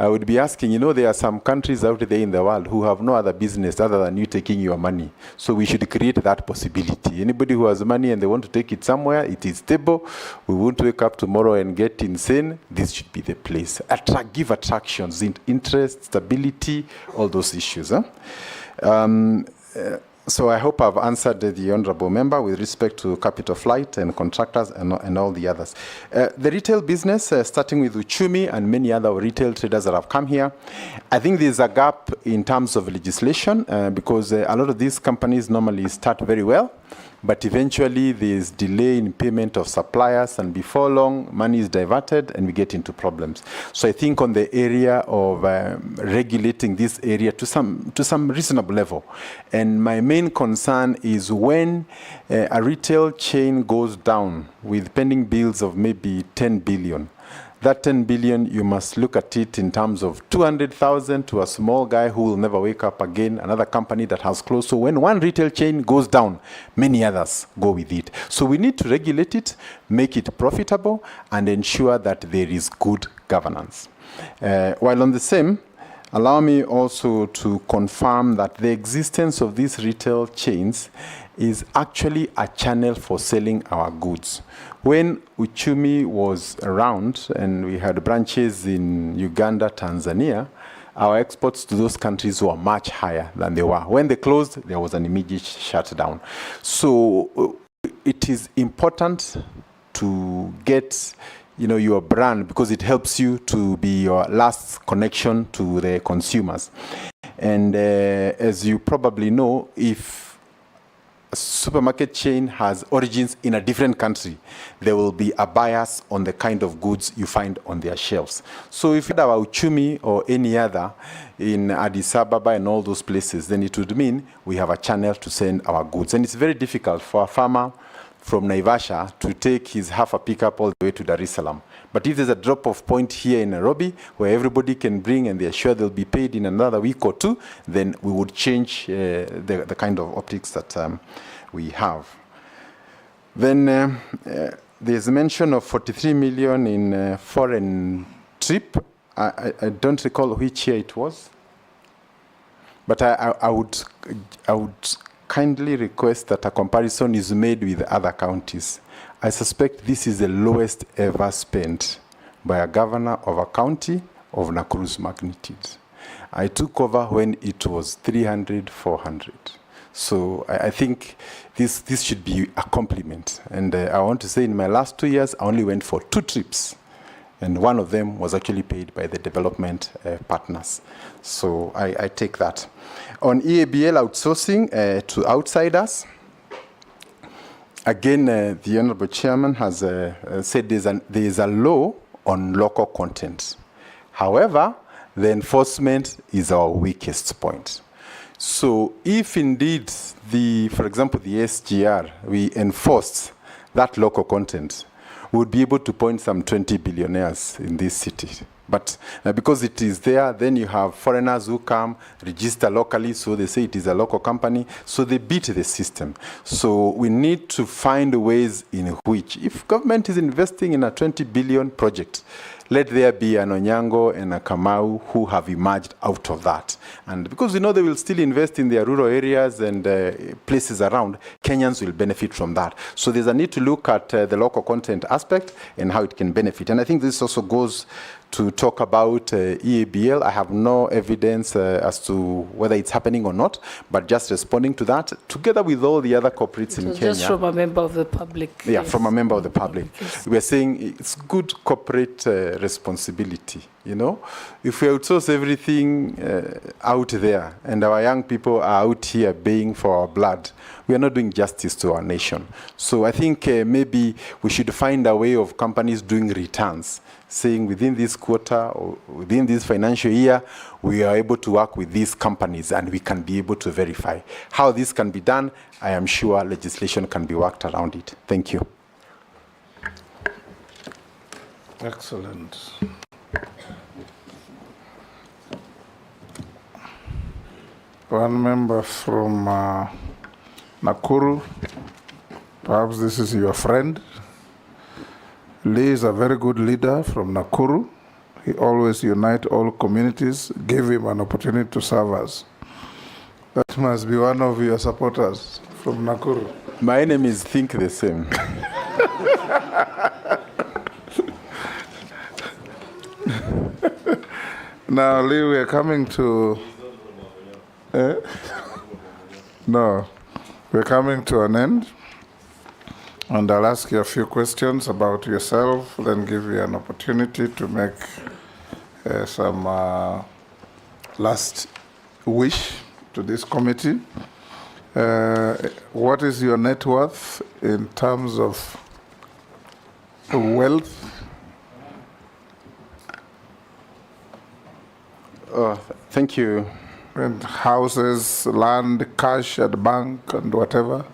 I would be asking, you know, there are some countries out there in the world who have no other business other than you taking your money. So we should create that possibility. Anybody who has money and they want to take it somewhere, it is stable. We won't wake up tomorrow and get insane. This should be the place. Give attractions, interest, stability, all those issues. So I hope I've answered the honourable member with respect to capital flight and contractors and all the others. The retail business, starting with Uchumi and many other retail traders that have come here, I think there's a gap in terms of legislation because a lot of these companies normally start very well, but eventually there's delay in payment of suppliers, and before long, money is diverted and we get into problems. So I think on the area of regulating this area to some reasonable level. And my main concern is when a retail chain goes down with pending bills of maybe 10 billion, that 10 billion, you must look at it in terms of 200,000 to a small guy who will never wake up again, another company that has closed. So when one retail chain goes down, many others go with it. So we need to regulate it, make it profitable, and ensure that there is good governance. While on the same, allow me also to confirm that the existence of these retail chains is actually a channel for selling our goods. When Uchumi was around and we had branches in Uganda, Tanzania, our exports to those countries were much higher than they were. When they closed, there was an immediate shutdown. So it is important to get your brand, because it helps you to be your last connection to the consumers. And as you probably know, if a supermarket chain has origins in a different country, there will be a bias on the kind of goods you find on their shelves. So if you had our Uchumi or any other in Addis Ababa and all those places, then it would mean we have a channel to send our goods. And it's very difficult for a farmer from Naivasha to take his half a pickup all the way to Dar es Salaam. But if there's a drop-off point here in Nairobi where everybody can bring and they're sure they'll be paid in another week or two, then we would change the kind of optics that we have. Then there's a mention of 43 million in foreign trip. I don't recall which year it was, but I would kindly request that a comparison is made with other counties. I suspect this is the lowest ever spent by a governor of a county of Nakuru's magnitude. I took over when it was 300, 400. So I think this should be a compliment. And I want to say in my last 2 years, I only went for 2 trips. And one of them was actually paid by the development partners. So I take that. On EABL outsourcing to outsiders, again, the Honorable Chairman has said there is a law on local content. However, the enforcement is our weakest point. So if indeed, for example, the SGR, we enforced that local content, we would be able to point some 20 billionaires in this city. But because it is there, then you have foreigners who come, register locally, so they say it is a local company, so they beat the system. So we need to find ways in which, if government is investing in a 20 billion project, let there be an Onyango and a Kamau who have emerged out of that. And because we know they will still invest in their rural areas and places around, Kenyans will benefit from that. So there's a need to look at the local content aspect and how it can benefit. And I think this also goes to talk about EABL. I have no evidence as to whether it's happening or not, but just responding to that, together with all the other corporates in Kenya. Just from a member of the public. Yeah, yes. from a member of the public. Yes. We're saying it's good corporate responsibility. If we outsource everything out there and our young people are out here baying for our blood, we are not doing justice to our nation. So I think maybe we should find a way of companies doing returns, saying within this quarter or within this financial year, we are able to work with these companies and we can be able to verify. How this can be done, I am sure legislation can be worked around it. Thank you. Excellent. One member from Nakuru, perhaps this is your friend. Lee is a very good leader from Nakuru. He always unites all communities, give him an opportunity to serve us. That must be one of your supporters from Nakuru. My enemies think the same. Now, Lee, we are coming to... No, we're coming to an end. And I'll ask you a few questions about yourself, then give you an opportunity to make some last wish to this committee. What is your net worth in terms of wealth? Thank you. And houses, land, cash at bank, and whatever?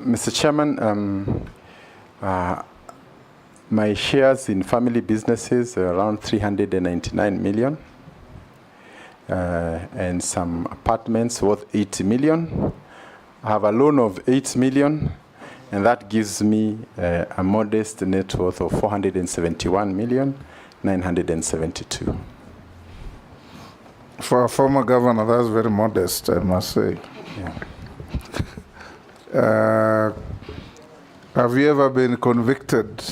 Mr. Chairman, my shares in family businesses are around 399 million, and some apartments worth 80 million. I have a loan of 8 million, and that gives me a modest net worth of 471,972. For a former governor, that's very modest, I must say. Yeah. Have you ever been convicted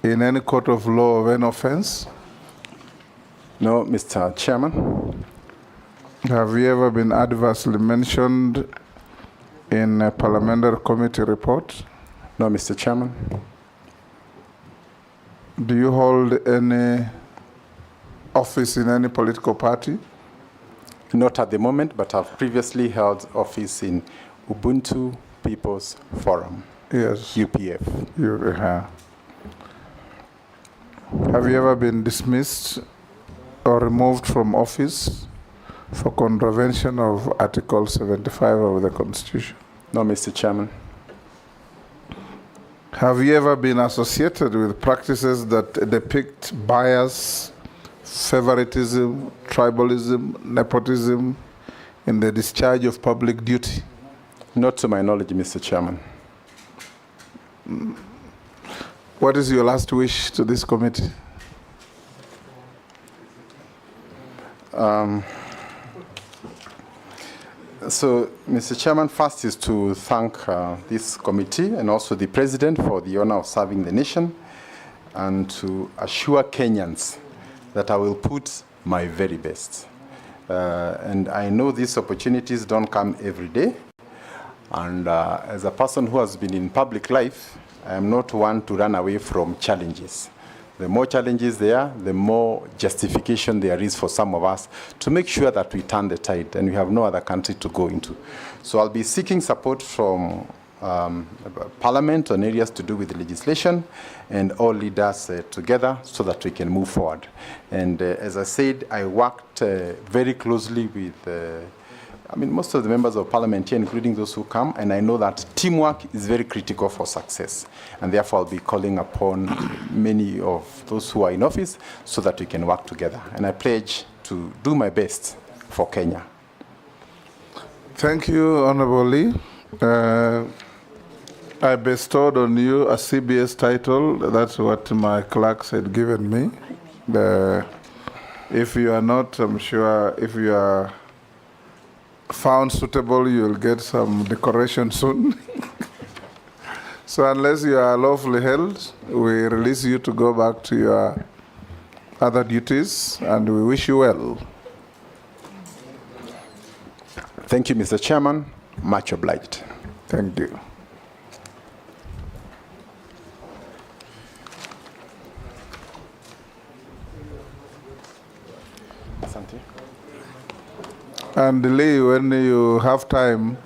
in any court of law of any offense? No, Mr. Chairman. Have you ever been adversely mentioned in a parliamentary committee report? No, Mr. Chairman. Do you hold any office in any political party? Not at the moment, but I've previously held office in Ubuntu People's Forum. Yes. UPF. Have you ever been dismissed or removed from office for contravention of Article 75 of the Constitution? No, Mr. Chairman. Have you ever been associated with practices that depict bias, favoritism, tribalism, nepotism in the discharge of public duty? Not to my knowledge, Mr. Chairman. What is your last wish to this committee? So, Mr. Chairman, first is to thank this committee and also the President for the honor of serving the nation, and to assure Kenyans that I will put my very best. And I know these opportunities don't come every day. And as a person who has been in public life, I am not one to run away from challenges. The more challenges there are, the more justification there is for some of us to make sure that we turn the tide, and we have no other country to go into. So I'll be seeking support from Parliament on areas to do with the legislation, and all leaders together so that we can move forward. And as I said, I worked very closely with most of the members of Parliament here, including those who come, and I know that teamwork is very critical for success. And therefore, I'll be calling upon many of those who are in office so that we can work together. And I pledge to do my best for Kenya. Thank you, Honorable Lee. I bestowed on you a CBS title. That's what my clerks had given me. If you are not, I'm sure, if you are found suitable, you'll get some decoration soon. So unless you are lawfully held, we release you to go back to your other duties, and we wish you well. Thank you, Mr. Chairman. Much obliged. Thank you. And Lee, when you have time,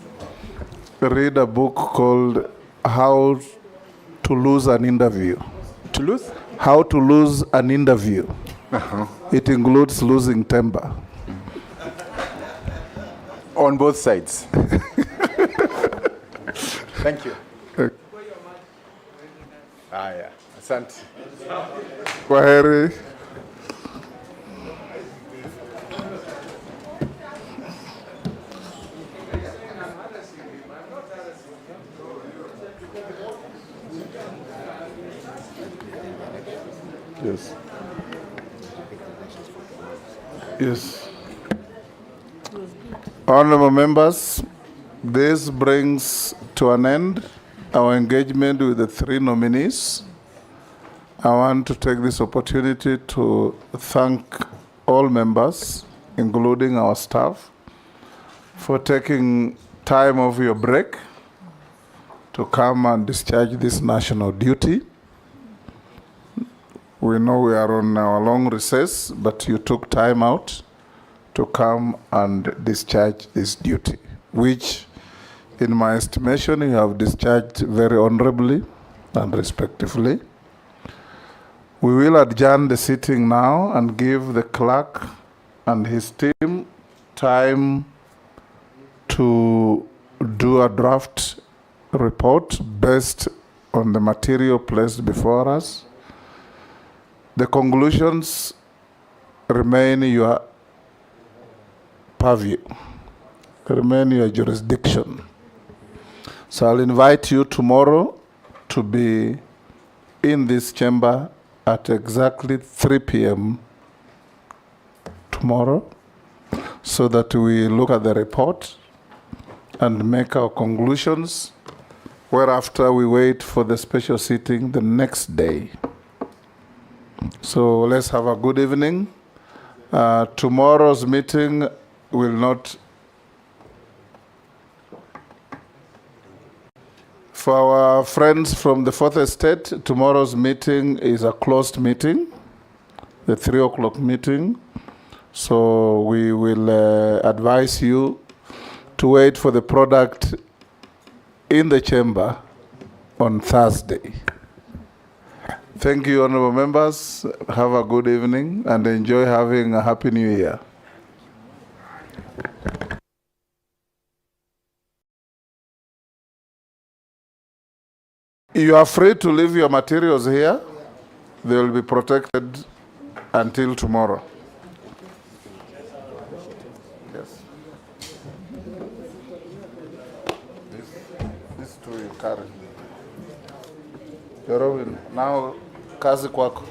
read a book called How to Lose an Interview. To lose? How to Lose an Interview. It includes losing temper. On both sides. Thank you. Yeah. Asante. Kwaheri. Yes. Yes. Honorable members, this brings to an end our engagement with the three nominees. I want to take this opportunity to thank all members including our staff, for taking time off your break to come and discharge this national duty. We know we are on our long recess, but you took time out to come and discharge this duty, which, in my estimation, you have discharged very honorably and respectfully. We will adjourn the sitting now and give the clerk and his team time to do a draft report based on the material placed before us. The conclusions remain your purview, remain your jurisdiction. So I'll invite you tomorrow to be in this chamber at exactly 3 p.m. tomorrow, so that we look at the report and make our conclusions, whereafter we wait for the special sitting the next day. So let's have a good evening. Tomorrow's meeting will not... For our friends from the Fourth Estate, tomorrow's meeting is a closed meeting, the 3 o'clock meeting. So we will advise you to wait for the product in the chamber on Thursday. Thank you, honorable members. Have a good evening and enjoy having a Happy New Year. You are free to leave your materials here. They will be protected until tomorrow. Yes. This two you carry. Now, kazi kwako.